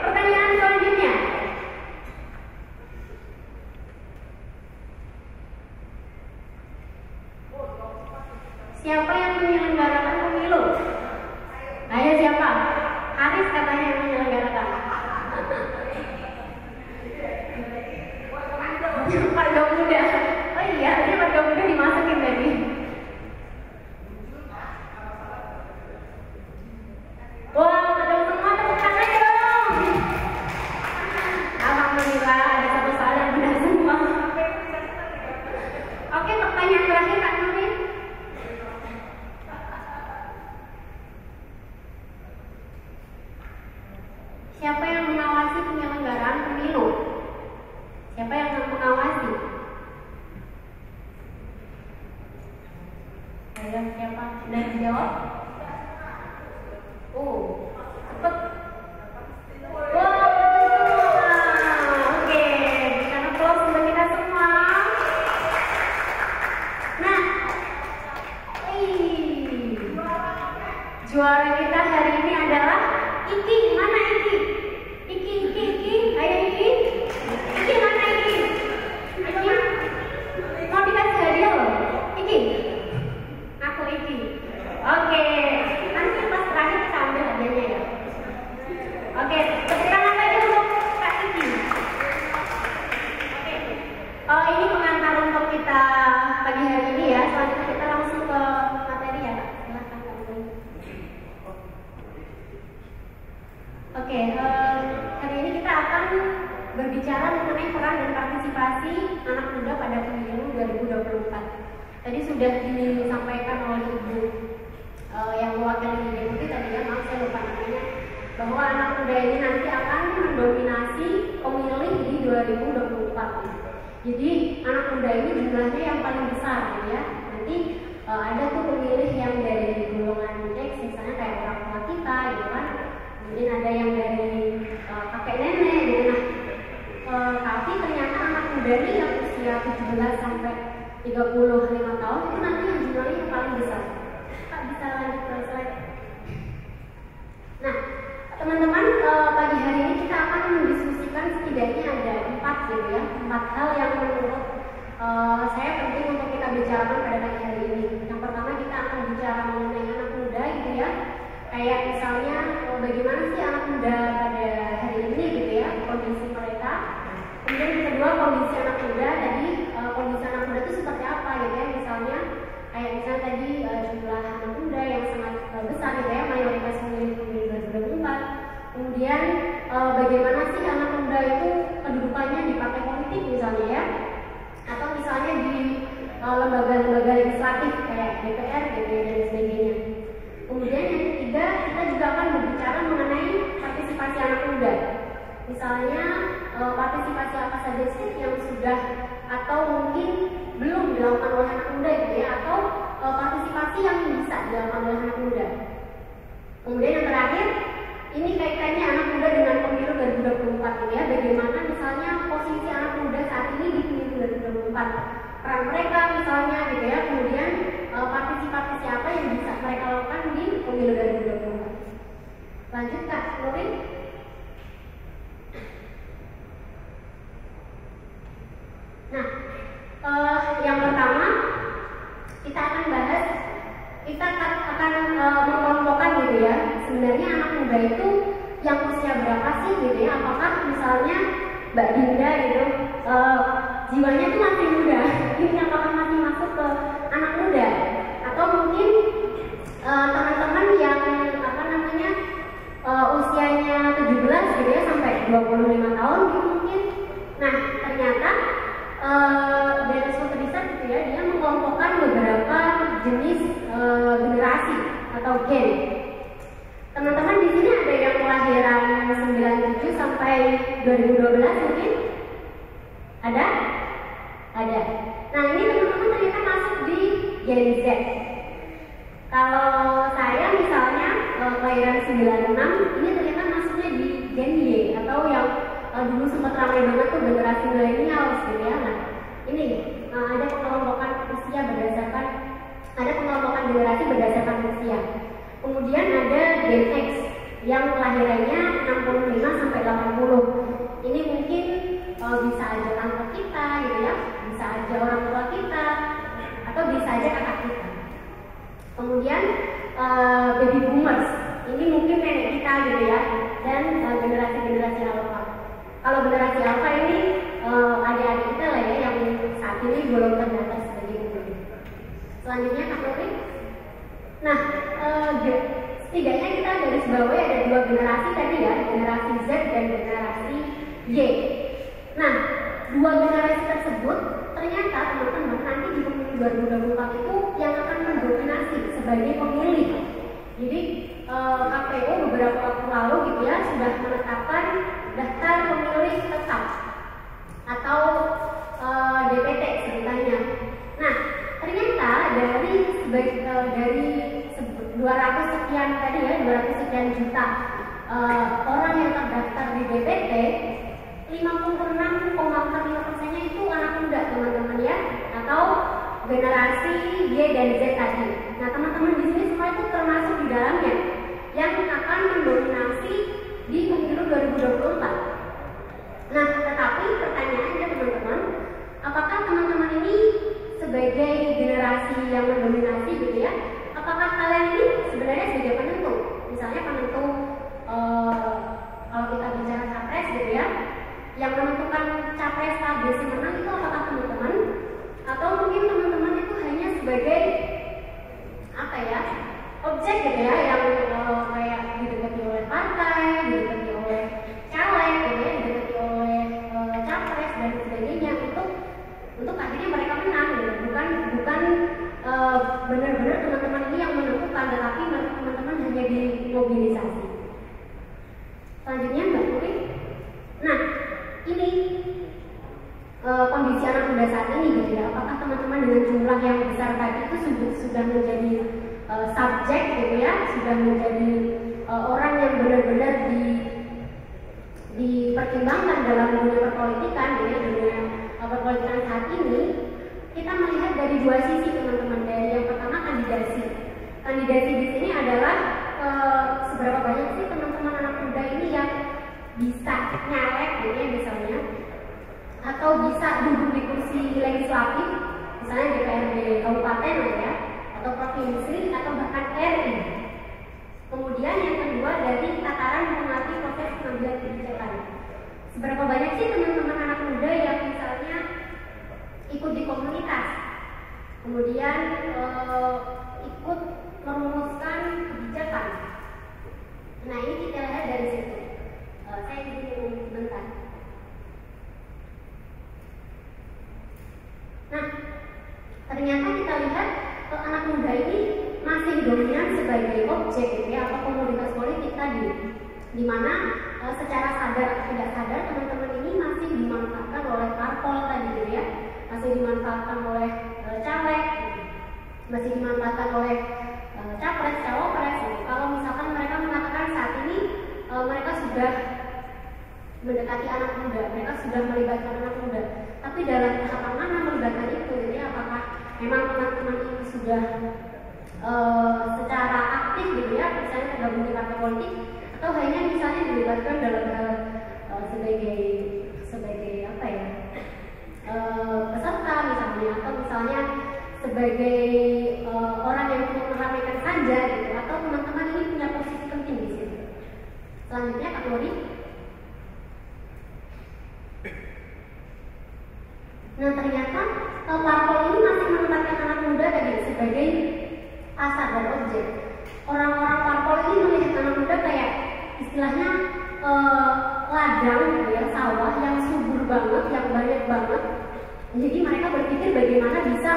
pertanyaan selanjutnya. Siapa yang menyelenggarakan pemilu? Ayo siapa? Haris katanya yang menyelenggarakan. Warga muda. Oh iya, ini warga muda dimasukin tadi. Wah, betul semua, tepuk tangan dong. Alhamdulillah ada satu soal yang benar semua. Oke, pertanyaan terakhir Kak Nurin. Siapa yang mengawasi penyelenggaraan pemilu? Siapa yang mengawasi? Ayo, siapa? Sudah dijawab? Cepet. Wah, oke, bisa nge-close untuk kita semua. Nah, juara kita hari ini adalah Iki. Mana Iki? Iki. Ayo Iki. Iki mana Iki? Iki. Mau dikasih hadiah loh. Iki. Aku Iki. Oke. Nanti pas terakhir kita ambil hadiahnya ya. Oke. Tepuk tangan lagi untuk Kak Iki. Oke. Ini pengantar untuk kita pagi hari ini ya. Selanjutnya kita langsung ke materi ya. Silakan Kak Iki. Oke, hari ini kita akan berbicara mengenai peran dan partisipasi anak muda pada pemilu 2024. Tadi sudah disampaikan oleh Ibu yang mewakili Deputi tadi ya, maaf saya lupa namanya, bahwa anak muda ini nanti akan mendominasi pemilih di 2024. Jadi anak muda ini jumlahnya yang paling besar ya. Nanti ada tuh pemilih yang dari golongan X, misalnya kayak orang tua kita gitu kan. Kemudian ada yang dari kakek nenek gitu. Tapi ternyata anak muda ini yang usia 17 sampai 35 tahun itu nanti yang jumlahnya yang paling besar. Kak bisa lanjut ke slide. Nah, teman-teman, pagi hari ini kita akan mendiskusikan setidaknya ada 4 gitu ya, 4 hal yang menurut saya penting untuk kita bicarakan pada pagi hari ini. Yang pertama kita akan bicara mengenai anak muda gitu ya. Kayak misalnya bagaimana sih anak muda pada hari ini gitu ya, kondisi mereka. Kemudian yang kedua kondisi anak muda, tadi kondisi anak muda itu seperti apa gitu ya. Misalnya tadi jumlah anak muda yang sangat besar gitu ya, mayoritas pemilih 2024. Kemudian bagaimana sih anak muda itu kedudukannya di partai politik misalnya ya, atau misalnya di lembaga-lembaga legislatif kayak DPR gitu ya, dan sebagainya. Kemudian yang ketiga, kita juga akan berbicara mengenai partisipasi anak muda. Misalnya partisipasi apa saja sih yang sudah atau mungkin belum dilakukan oleh anak muda gitu ya, atau partisipasi yang bisa dilakukan oleh anak muda. Kemudian yang terakhir, ini kaitannya anak muda dengan pemilu 2024 ini ya, bagaimana misalnya posisi anak muda saat ini di pemilu 2024. Peran mereka misalnya gitu ya, kemudian partisipasi apa yang bisa mereka lakukan di pemilu 2024. Lanjut Kak Nurin. Nah, Yang pertama kita akan bahas, kita akan mengkelompokkan gitu ya. Sebenarnya anak muda itu yang usia berapa sih gitu ya? Apakah misalnya Mbak Dinda gitu jiwanya tuh masih muda, ini apakah masih masuk ke anak muda? Atau mungkin teman-teman yang apa namanya usianya 17 gitu ya sampai 25 tahun gitu mungkin. Nah ternyata dari suatu riset gitu ya, dia mengelompokkan beberapa jenis generasi atau gen. Teman-teman di sini ada yang kelahiran 97 sampai 2012 mungkin? Ada? Ada. Nah ini teman-teman ternyata masuk di Gen Z. Kalau saya misalnya kelahiran 96, ini ternyata masuknya di Gen Y atau yang dulu sempat ramai banget tuh generasi milenial gitu ya. Nah ini ada pengelompokan usia berdasarkan, ada pengelompokan generasi berdasarkan usia. Kemudian ada Gen X yang kelahirannya 65 sampai 80. Ini mungkin bisa aja tante kita gitu ya, bisa aja orang tua kita, atau bisa aja kakak kita. Kemudian baby boomers, ini mungkin nenek kita gitu ya, dan generasi-generasi alpha. Kalau generasi alpha ini adik-adik kita lah ya, yang saat ini belum terdata sebagai guru. Selanjutnya Kak Nuri. Nah, setidaknya kita garis bawahi ada dua generasi tadi ya, generasi Z dan generasi Y. Nah, dua generasi tersebut ternyata teman-teman nanti di pemilu 2024 itu yang akan mendominasi sebagai pemilih. Jadi KPU beberapa waktu lalu gitu ya sudah menetapkan daftar pemilih tetap atau DPT sebutannya. Nah, ternyata dari 200 sekian tadi ya, 200 sekian juta orang yang terdaftar di DPT, 56,45%-nya itu anak muda teman-teman ya, atau generasi Y dan Z tadi. Nah teman-teman di sini semua itu termasuk di dalamnya yang akan mendominasi di pemilu 2024. Nah tetapi pertanyaannya teman-teman, apakah teman-teman ini sebagai generasi yang mendominasi gitu ya, apakah kalian ini sebenarnya sebagai penentu? Misalnya penentu kalau kita bicara capres gitu ya, yang menentukan capres ABC menang itu apakah teman-teman? Atau mungkin teman-teman itu hanya sebagai apa ya, objek gitu ya, yang kayak didekati oleh partai, didekati oleh caleg gitu ya, didekati oleh capres dan sebagainya untuk akhirnya mereka menang gitu. Bukan benar-benar teman-teman ini yang menentukan, tetapi teman-teman hanya dimobilisasi. Selanjutnya Mbak Puri. Nah ini kondisi anak muda saat ini gitu ya, apakah teman-teman dengan jumlah yang besar tadi itu sudah menjadi subjek gitu ya, sudah menjadi orang yang benar-benar dipertimbangkan dalam dunia perpolitikan gitu ya, dunia perpolitikan saat ini. Kita melihat dari dua sisi teman-teman. Dari yang pertama kandidasi di sini adalah seberapa banyak sih teman-teman anak muda ini yang bisa nyalek gitu ya misalnya, atau bisa duduk di kursi legislatif misalnya DPRD kabupaten ya, atau provinsi, atau bahkan RI. Kemudian yang kedua dari tataran mengamati proses pengambilan kebijakan. Seberapa banyak sih teman-teman anak muda yang misalnya ikut di komunitas, kemudian ikut merumuskan kebijakan. Nah ini kita lihat dari situ. Saya izin sebentar. Nah, ternyata kita lihat anak muda ini masih dominan sebagai objek gitu ya, atau komunitas politik tadi, di mana secara sadar atau tidak sadar teman-teman ini masih dimanfaatkan oleh parpol tadi gitu ya, masih dimanfaatkan oleh caleg, masih dimanfaatkan oleh capres, cawapres gitu. Kalau misalkan mereka mengatakan saat ini mereka sudah mendekati anak muda, mereka sudah melibatkan anak muda, tapi dalam tahapan mana melibatkan itu gitu ya, apakah memang teman-teman ini sudah secara aktif gitu ya, misalnya tergabung di partai politik, atau hanya misalnya dilibatkan dalam sebagai apa ya, peserta misalnya sebagai orang yang cuma meramaikan saja gitu, atau teman-teman ini punya posisi penting di situ. Selanjutnya Kak Lori. Nah ternyata parpol ini masih menempatkan anak muda tadi sebagai pasar dan objek. Orang-orang parpol ini melihat anak muda kayak istilahnya ladang gitu ya, sawah yang subur banget, yang banyak banget. Jadi mereka berpikir bagaimana bisa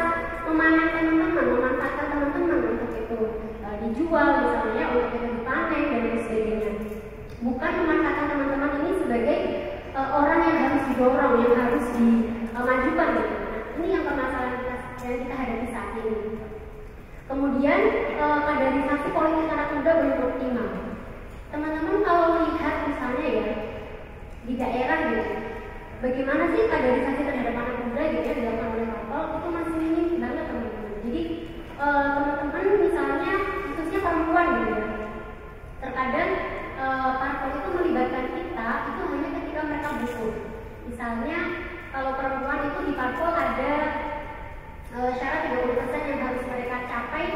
memanen teman-teman, memanfaatkan teman-teman untuk itu dijual misalnya, untuk itu dipanen dan lain sebagainya. Bukan memanfaatkan teman-teman ini sebagai orang yang harus didorong, yang harus dimajukan gitu. Nah, ini yang permasalahan yang kita hadapi saat ini. Kemudian kaderisasi politik anak muda belum optimal. Teman-teman kalau lihat misalnya ya di daerah gitu, bagaimana sih kaderisasi terhadap anak muda gitu ya dilakukan oleh parpol, itu masih minim banget teman-teman. Jadi teman-teman misalnya khususnya perempuan gitu ya, terkadang parpol itu melibatkan kita itu hanya ketika mereka butuh. Misalnya kalau perempuan itu di parpol ada syarat 30% yang harus mereka capai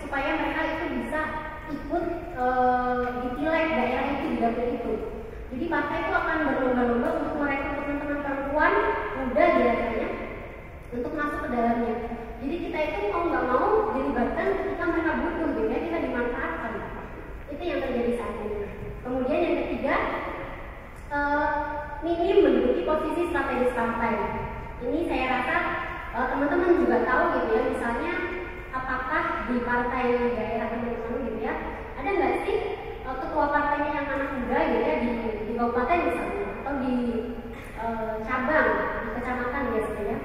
supaya mereka itu bisa ikut di pileg daerah itu di dapil itu. Jadi partai itu akan berlomba-lomba untuk merekrut teman-teman perempuan muda biasanya untuk masuk ke dalamnya. Jadi kita itu mau nggak mau dilibatkan ketika mereka butuh, gitu ya, kita dimanfaatkan. Itu yang terjadi saat ini. Kemudian yang ketiga, minim menduduki posisi strategis partai. Ini saya rasa teman-teman juga tahu gitu ya, misalnya apakah di partai daerah teman-teman gitu ya, ada nggak sih ketua partainya yang anak muda gitu ya di kabupaten misalnya atau di cabang di kecamatan biasanya ya.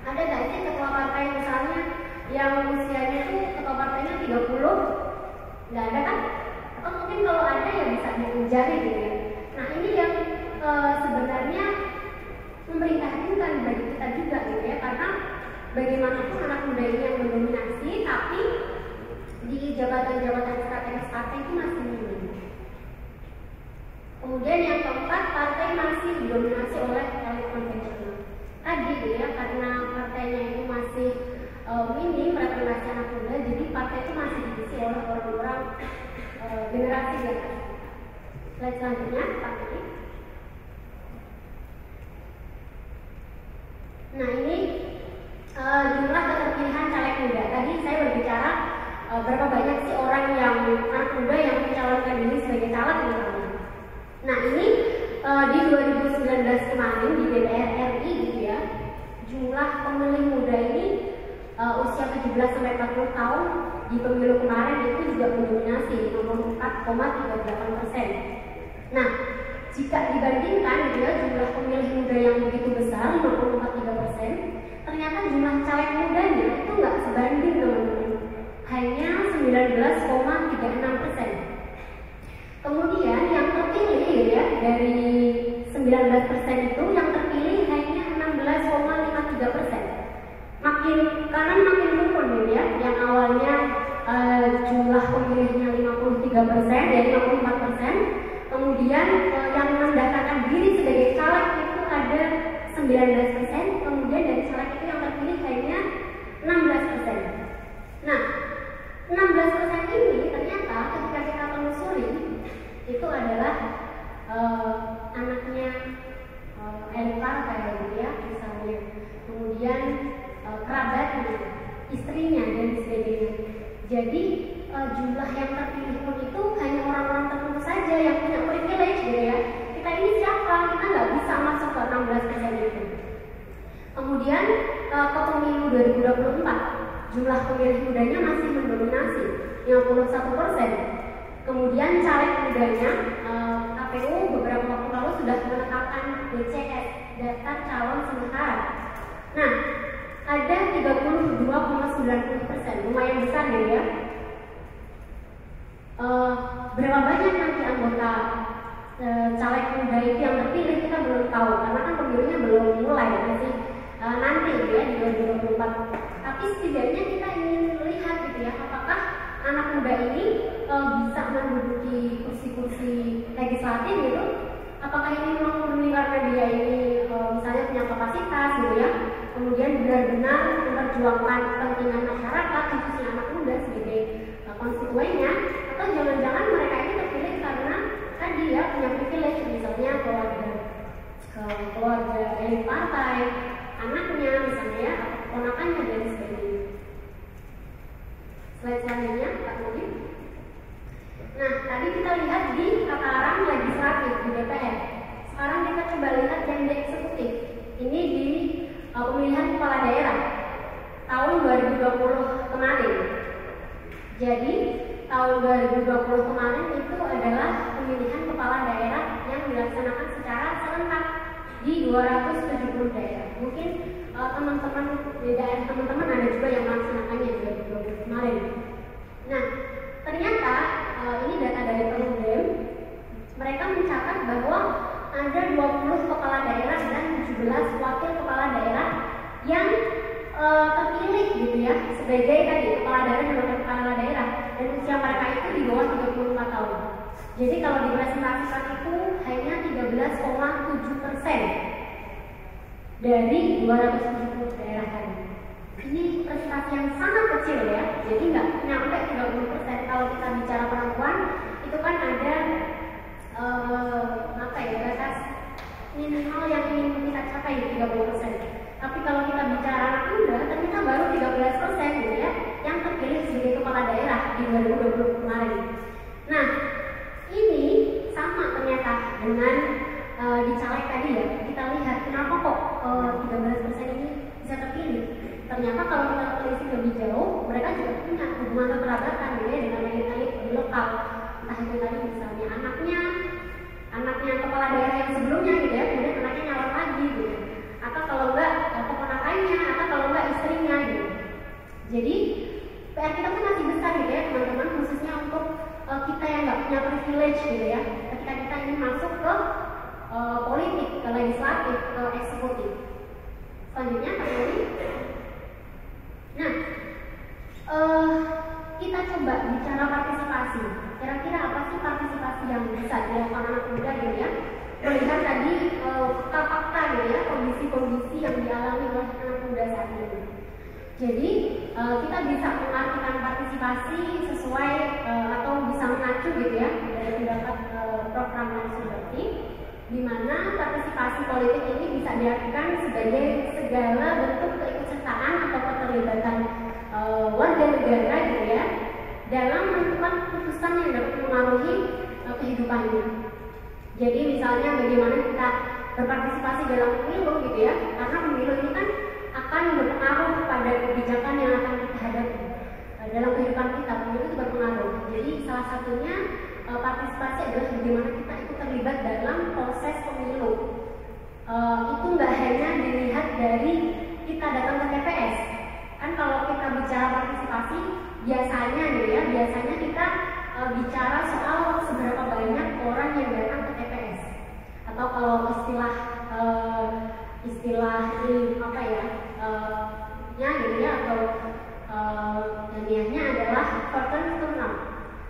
Ada nggak sih ketua partai misalnya yang usianya itu ketua partainya 30? Nggak ada kan? Atau mungkin kalau ada ya bisa diajari gitu ya. Nah ini yang sebenarnya memprihatinkan bagi kita juga gitu ya, karena bagaimanapun anak muda ini yang mendominasi, tapi di jabatan-jabatan strategis partai itu masih minim. Kemudian yang keempat, partai masih didominasi oleh elit konvensional. Tadi gitu ya, karena partainya itu masih minim representasi anak muda, jadi partai itu masih diisi oleh orang-orang generasi di atas. Slide selanjutnya, Pak Menteri. Nah ini jumlah keterpilihan caleg muda. Tadi saya berbicara berapa banyak sih orang yang anak muda yang mencalonkan diri sebagai caleg misalnya. Nah ini di 2019 kemarin di DPR RI gitu ya, jumlah pemilih muda ini usia 17 sampai 40 tahun di pemilu kemarin itu juga mendominasi 54,38%. Nah jika dibandingkan gitu ya, jumlah pemilih muda yang begitu besar 54,3%, ternyata jumlah caleg mudanya itu nggak sebanding teman-teman, hanya 19,36%. Kemudian yang terpilih gitu ya, dari 19% itu yang terpilih hanya 16,53%. Makin kanan makin turun gitu ya, yang awalnya jumlah pemilihnya 53% ya 54%. Kemudian yang mendaftarkan diri sebagai caleg itu ada 19%, kemudian dari caleg itu yang terpilih hanya 16%. Nah, 16% ini ternyata ketika kita telusuri itu adalah anaknya elit partai gitu ya, misalnya. Kemudian kerabatnya, istrinya dan sebagainya. Jadi jumlah yang terpilih pun itu hanya orang-orang tertentu saja yang punya privilege gitu ya. Kita ini siapa? Kita nggak bisa masuk ke 16% itu. Kemudian ke pemilu 2024 jumlah pemilih mudanya masih mendominasi 51%. Kemudian caleg mudanya KPU beberapa waktu lalu sudah menetapkan DCS, daftar calon sementara. Nah, ada 32,90%, lumayan besar ya. Berapa banyak nanti anggota caleg muda itu yang terpilih kita belum tahu, karena kan pemilunya belum mulai, masih nanti ya di 2024. Tapi setidaknya kita ingin melihat gitu ya, apakah anak muda ini bisa menduduki kursi-kursi legislatif gitu. Apakah ini memang murni karena dia ini misalnya punya kapasitas gitu ya, kemudian benar-benar memperjuangkan kepentingan masyarakat, khususnya anak muda sebagai konstituennya, atau jangan-jangan mereka ini terpilih karena tadi ya punya privilege, misalnya keluarga elit partai, anaknya misalnya ya, ponakannya dan sebagainya. Slide selanjutnya, Pak Mudi. Nah, tadi kita lihat di tataran legislatif di DPR. Sekarang kita coba lihat yang di eksekutif. Ini di pemilihan kepala daerah tahun 2020 kemarin. Jadi tahun 2020 kemarin itu adalah pemilihan kepala daerah yang dilaksanakan secara serentak di 270 daerah. Mungkin teman-teman di daerah teman-teman ada juga yang melaksanakannya di 2020 kemarin. Nah, ternyata ini data dari Perludem, mereka mencatat bahwa ada 20 kepala daerah dan 17 wakil kepala daerah yang terpilih gitu ya sebagai tadi kepala daerah dan wakil kepala daerah, dan usia mereka itu di bawah 34 tahun. Jadi kalau dipresentasikan itu hanya 13,7% dari 270 daerah tadi. Ini prestasi yang sangat kecil ya, jadi nggak nyampe 30%. Kalau kita bicara perempuan itu kan ada batas minimal yang ingin kita capai 30%. Tapi kalau kita bicara anak muda, ternyata baru 13% gitu ya yang terpilih sebagai kepala daerah di 2020 kemarin. Nah, ini sama ternyata dengan di caleg tadi ya. Kita lihat kenapa kok 13% ini bisa terpilih. Ternyata kalau kita telisik lebih jauh, mereka juga punya hubungan kekerabatan gitu ya dengan elit-elit di lokal. Entah itu tadi misalnya anaknya kepala daerah yang sebelumnya gitu ya, kemudian anaknya nyalon lagi gitu, atau kalau enggak keponakannya, atau kalau enggak istrinya gitu. Jadi PR kita tuh masih besar gitu ya teman-teman, khususnya untuk kita yang nggak punya privilege gitu ya, ketika kita ingin masuk ke politik, ke legislatif, ke eksekutif. Selanjutnya Pak Yuri. Nah, kita coba bicara partisipasi. Kira-kira apa sih partisipasi yang bisa dilakukan anak muda gitu ya? Melihat tadi fakta-fakta gitu ya, kondisi-kondisi yang dialami oleh anak muda saat ini. Jadi kita bisa mengartikan partisipasi sesuai atau bisa mengacu gitu ya dari pendapat program Mansuberti, di mana partisipasi politik ini bisa diartikan sebagai segala bentuk keikutsertaan atau keterlibatan warga negara gitu ya dalam menentukan keputusan yang dapat mengaruhi kehidupannya. Jadi misalnya bagaimana kita berpartisipasi dalam pemilu gitu ya, karena pemilu ini kan akan berpengaruh pada kebijakan yang akan kita hadapi dalam kehidupan kita. Pemilu itu berpengaruh. Jadi salah satunya partisipasi adalah bagaimana kita ikut terlibat dalam proses pemilu. Itu nggak hanya dilihat dari kita datang ke TPS. Kan kalau kita bicara partisipasi biasanya kita bicara soal seberapa banyak orang yang datang ke TPS, atau kalau istilah ini apa ya gitu ya, atau ilmiahnya adalah voter turnout.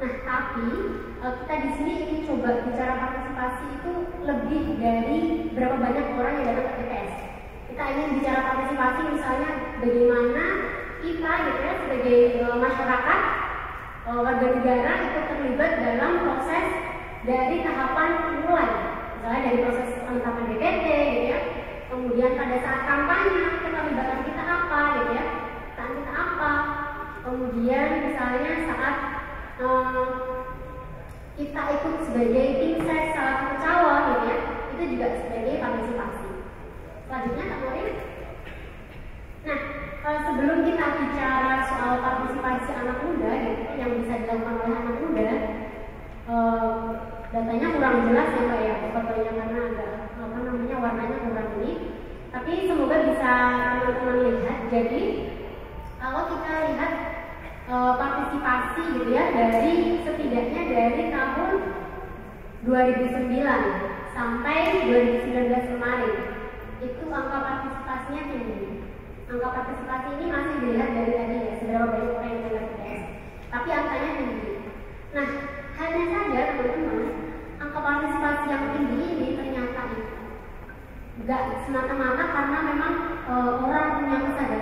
Nah, tapi kita di sini ingin coba bicara partisipasi itu lebih dari berapa banyak orang yang datang ke TPS. Kita ingin bicara partisipasi misalnya bagaimana kita gitu ya sebagai masyarakat, warga negara ikut terlibat dalam proses dari tahapan mulai, misalnya dari proses penetapan DPT gitu ya. Kemudian pada saat kampanye keterlibatan kita apa gitu ya, peran kita apa. Kemudian misalnya saat kita ikut sebagai tim ses salah satu calon gitu ya, itu juga sebagai partisipasi. Selanjutnya Kak Morin. Nah, sebelum kita bicara soal partisipasi anak muda gitu, yang bisa dilakukan oleh anak muda, datanya kurang jelas ya Mbak ya, fotonya karena agak warnanya kurang ini. Tapi semoga bisa teman-teman lihat. Jadi kalau kita lihat partisipasi gitu ya dari setidaknya dari tahun 2009 sampai 2019 kemarin, itu angka partisipasinya tinggi. Angka partisipasi ini masih dilihat dari tadi ya, seberapa banyak orang yang datang ke TPS, tapi angkanya tinggi. Nah, hanya saja teman-teman, angka partisipasi yang tinggi ini ternyata nggak semata-mata karena memang orang punya kesadaran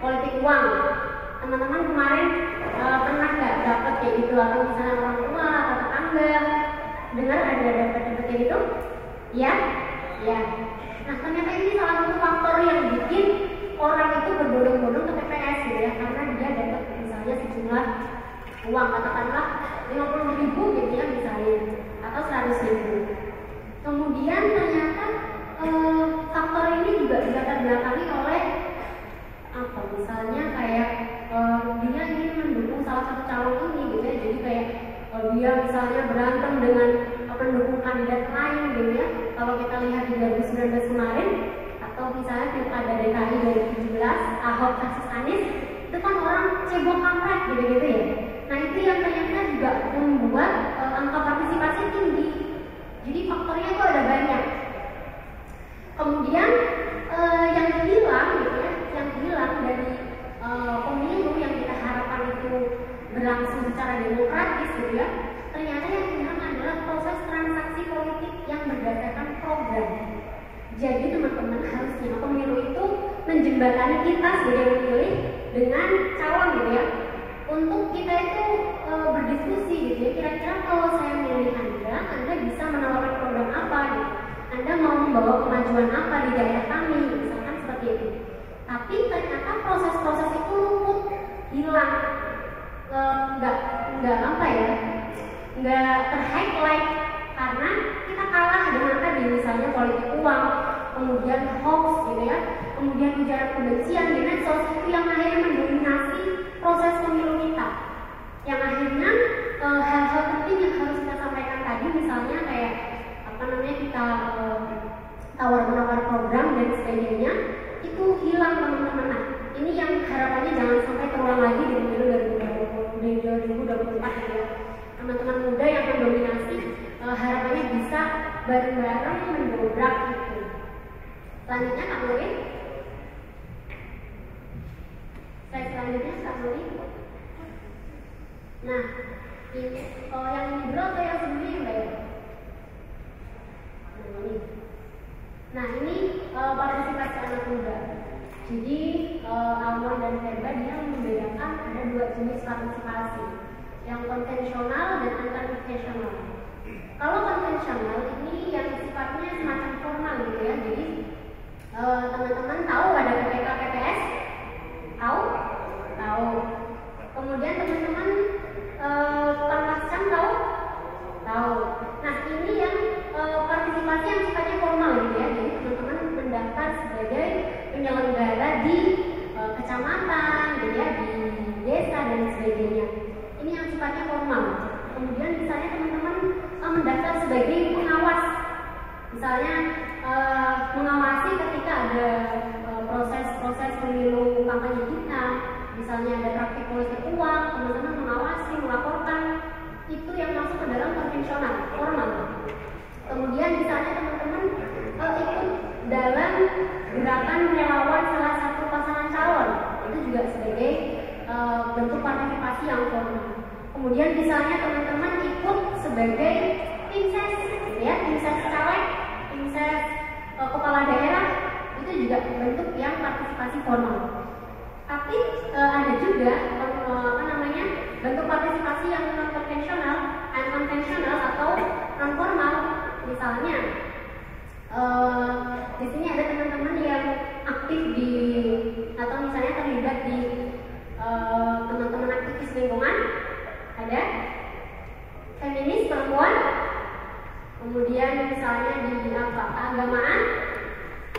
politik uang. Teman-teman kemarin pernah nggak dapat kayak gitu, atau misalnya orang tua atau tetangga dengar ada dapat kayak gitu? Ya, ya. Nah ternyata ini salah satu faktor yang bikin orang itu berbondong-bondong ke TPS gitu ya, karena dia dapat misalnya sejumlah uang, katakanlah 50.000 gitu ya misalnya, atau 100.000. Kemudian ternyata faktor ini juga dilatar belakangi oleh apa, misalnya kayak dia ingin mendukung salah satu calon ini gitu ya, jadi kayak dia misalnya berantem dengan pendukung kandidat lain gitu ya. Kalau kita lihat di 2019 kemarin, atau misalnya pilkada DKI 2017 Ahok versus Anies, itu kan orang cebok kampret gitu ya. Nah itu yang ternyata juga membuat angka partisipasi tinggi. Jadi faktornya itu ada banyak. Kemudian yang hilang gitu ya, yang hilang dari pemilu yang kita harapkan itu berlangsung secara demokratis gitu ya, ternyata yang hilang adalah proses transaksi politik yang berdasarkan program. Jadi teman-teman, harusnya pemilu itu menjembatani kita sebagai pemilih dengan calon gitu ya, untuk kita itu berdiskusi gitu ya, kira-kira kalau saya milih Anda bisa menawarkan program apa gitu, Anda mau membawa kemajuan apa di daerah kami, misalkan seperti itu. Tapi ternyata proses-proses itu luput, hilang, nggak apa ya, nggak ter-highlight karena kita kalah dengan tadi misalnya politik uang, kemudian hoax gitu ya, kemudian ujaran kebencian di medsos, itu yang akhirnya mendominasi proses pemilu kita. Yang akhirnya hal-hal penting yang harus kita sampaikan tadi, misalnya kayak apa namanya, kita tawar-menawar program dan sebagainya, itu hilang teman-teman. Nah, ini yang harapannya jangan sampai terulang lagi di pemilu 2024 gitu ya. Teman-teman muda yang mendominasi, harapannya bisa bareng-bareng mendobrak itu. Selanjutnya Kak Nuri. Slide selanjutnya Kak Nuri. Nah, ini yang ini dulu atau yang sebelumnya Mbak ya? Nah ini partisipasi anak muda. Jadi Almor dan Verba dia membedakan ada dua jenis partisipasi, yang konvensional dan non-konvensional. Kalau konvensional ini yang sifatnya semacam formal gitu ya. Jadi teman-teman tahu ada PPK PPS? Tahu? Tahu. Kemudian teman-teman Panwascam tahu? Tahu. Nah ini yang partisipasi yang sifatnya formal gitu ya. Jadi teman-teman mendaftar sebagai penyelenggara di kecamatan gitu ya, di desa dan sebagainya. Ini yang sifatnya formal. Kemudian misalnya teman-teman mendaftar sebagai pengawas, misalnya mengawasi ketika ada proses-proses pemilu kampanye kita, misalnya ada praktik politik uang, teman-teman mengawasi, melaporkan, itu yang masuk ke dalam konvensional, formal. Kemudian misalnya teman-teman ikut dalam gerakan relawan salah satu pasangan calon, itu juga sebagai bentuk partisipasi yang formal. Kemudian misalnya teman-teman ikut sebagai tim ses, ya, tim ses caleg, tim ses kepala daerah, itu juga bentuk yang partisipasi formal. Tapi ada juga bentuk partisipasi yang non konvensional atau non formal. Misalnya di sini ada teman-teman yang aktif di atau misalnya terlibat di teman-teman aktivis lingkungan, ada feminis perempuan, kemudian misalnya di keagamaan.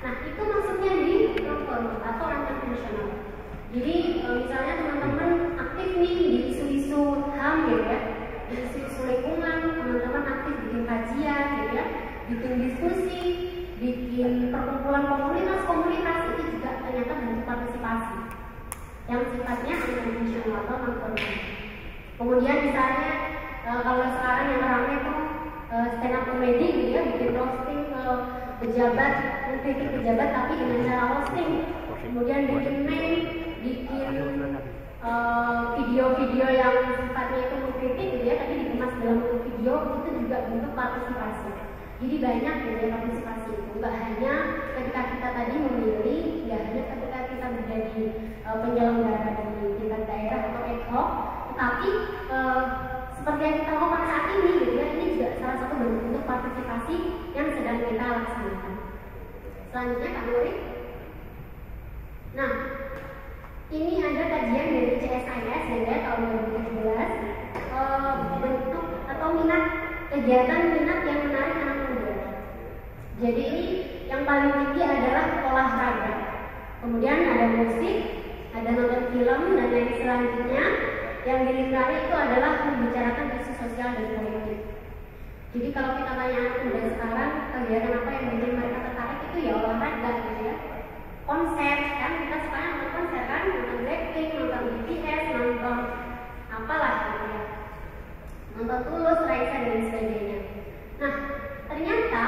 Nah itu maksudnya di non formal atau non konvensional. Jadi misalnya teman-teman aktif nih di isu-isu HAM gitu ya, di isu-isu lingkungan, teman-teman aktif bikin kajian gitu ya, bikin diskusi, bikin perkumpulan komunitas itu juga ternyata bentuk partisipasi yang sifatnya konvensional atau non formal. Kemudian misalnya kalau sekarang yang ramai itu stand up comedy gitu ya, bikin roasting pejabat, mengkritik pejabat tapi dengan cara roasting. Kemudian bikin meme, bikin video-video yang sifatnya itu mengkritik gitu ya, tapi dikemas dalam bentuk video, itu juga bentuk partisipasi Jadi banyak gitu ya partisipasi itu, nggak hanya ketika kita tadi memilih, nggak hanya ketika kita menjadi penyelenggara di tingkat daerah atau ad hoc, tetapi seperti yang kita lakukan saat ini gitu ya, ini juga salah satu bentuk partisipasi yang sedang kita laksanakan. Selanjutnya Kak Nuri. Nah, ini ada kajian dari CSIS ya tahun 2017, bentuk atau kegiatan minat yang menarik anak muda. Jadi ini yang paling tinggi adalah olahraga, kemudian ada musik, ada nonton film, dan lain selanjutnya. Yang dilingkari itu adalah membicarakan isu sosial dan politik. Jadi kalau kita tanya anak muda sekarang, kegiatan apa yang bikin mereka tertarik itu ya olahraga gitu ya. Konser kan, kita suka nonton konser kan, nonton Blackpink, nonton BTS, nonton apalah gitu ya, nonton Tulus, Raisa dan sebagainya. Nah ternyata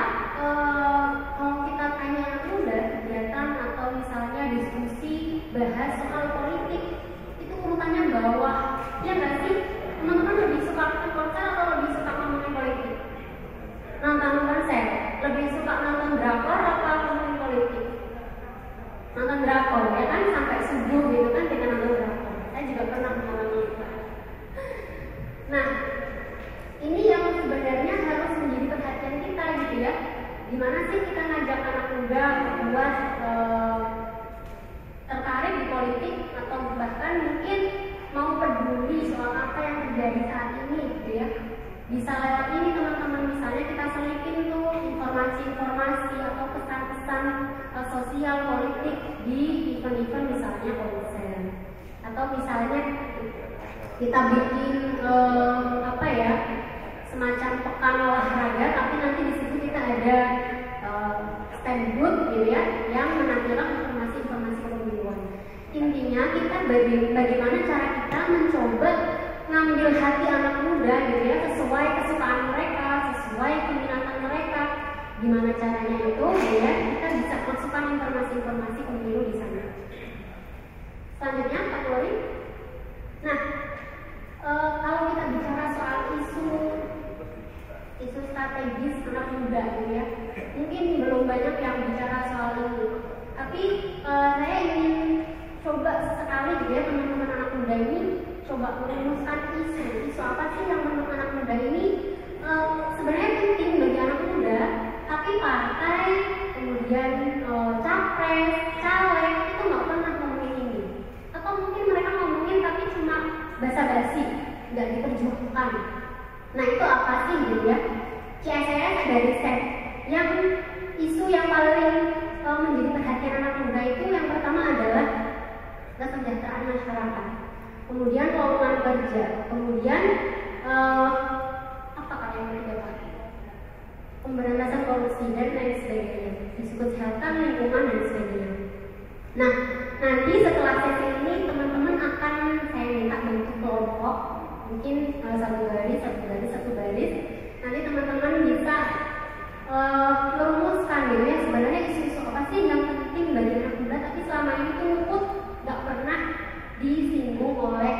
kalau kita tanya anak muda kegiatan atau misalnya diskusi bahas soal politik itu urutannya bawah, ya nggak sih? Teman-teman lebih suka nonton konser atau lebih suka ngomongin politik? Nonton konser, lebih suka nonton drakor apa ngomongin politik? Nonton drakor ya kan, sampai subuh gitu kan kita nonton drakor. Saya juga pernah mengalami itu. Nah ini yang sebenarnya harus menjadi perhatian kita gitu ya. Gimana sih kita ngajak anak muda buat tertarik di politik atau bahkan mungkin mau peduli soal apa yang terjadi saat ini gitu ya. Bisa lewat ini teman-teman, misalnya kita selipin tuh informasi-informasi atau pesan-pesan sosial politik di event-event misalnya konser, atau misalnya kita bikin apa ya, semacam pekan olahraga, tapi nanti di situ kita ada stand booth gitu ya, yang menampilkan informasi-informasi kepemiluan. Intinya kita bagaimana cara kita mencoba ngambil hati anak muda gitu ya, sesuai kesukaan mereka, sesuai keminatan mereka. Gimana caranya itu ya, kita bisa masukkan informasi-informasi pemilu di sana. Selanjutnya Pak Nuri. Nah, kalau kita bicara soal isu strategis anak muda gitu ya, mungkin belum banyak yang bicara soal ini. Tapi saya ingin coba sesekali gitu ya, teman-teman anak muda ini coba merumuskan isu apa sih yang menurut anak muda ini sebenarnya penting bagi anak muda, tapi partai, kemudian capres, caleg itu nggak pernah ngomongin ini, atau mungkin mereka ngomongin tapi cuma basa-basi, nggak diperjuangkan. Nah itu apa sih gitu ya? CSIS ada riset yang isu yang paling menjadi perhatian anak muda itu yang pertama adalah kesejahteraan masyarakat, kemudian lowongan kerja, kemudian apa yang ketiga, pemberantasan korupsi dan lain sebagainya, isu kesehatan, lingkungan dan sebagainya. Nah nanti setelah sesi ini teman-teman akan saya minta bentuk kelompok, mungkin satu baris. Nanti teman-teman bisa merumuskan gitu ya, sebenarnya isu-isu apa sih yang penting bagi anak muda tapi selama ini tuh luput, nggak pernah disinggung oleh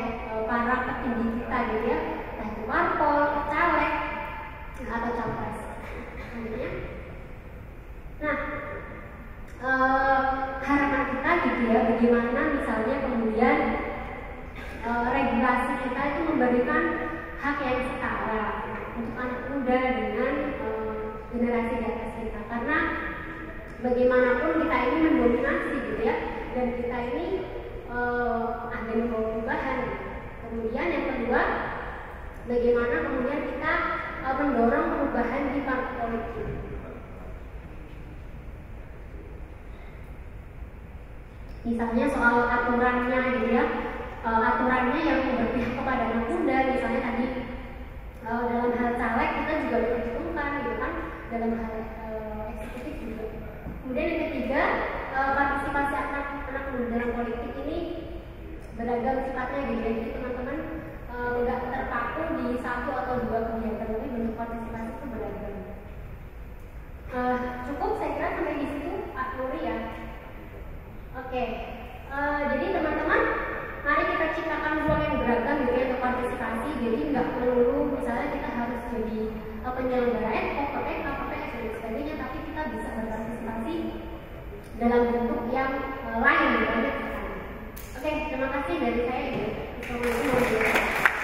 para petinggi kita gitu ya, entah itu parpol, caleg atau capres. Nah harapan kita gitu ya, bagaimana misalnya kemudian regulasi kita itu memberikan hak yang setara untuk anak muda dengan generasi di atas kita, karena bagaimanapun kita ini mendominasi gitu ya, dan kita ini agen perubahan. Kemudian yang kedua, bagaimana kemudian kita mendorong perubahan di partai politik. Misalnya soal aturannya gitu ya, aturannya yang berpihak kepada anak muda, misalnya tadi dalam hal caleg kita juga diperhitungkan gitu kan, dalam hal eksekutif juga. Kemudian yang ketiga, partisipasi anak muda dalam politik ini beragam sifatnya gitu ya, jadi teman-teman nggak terpaku di satu atau dua kegiatan, tapi bentuk partisipasi itu beragam. Cukup saya kira sampai di situ Pak Nuri ya. Oke, jadi teman-teman mari kita ciptakan ruang yang beragam gitu ya untuk partisipasi. Jadi nggak perlu misalnya kita harus jadi penyelenggara KPK, lain sebagainya, tapi kita bisa berpartisipasi dalam bentuk yang lain banyak sekali. Oke, terima kasih dari saya. Assalamualaikum warahmatullahi wabarakatuh.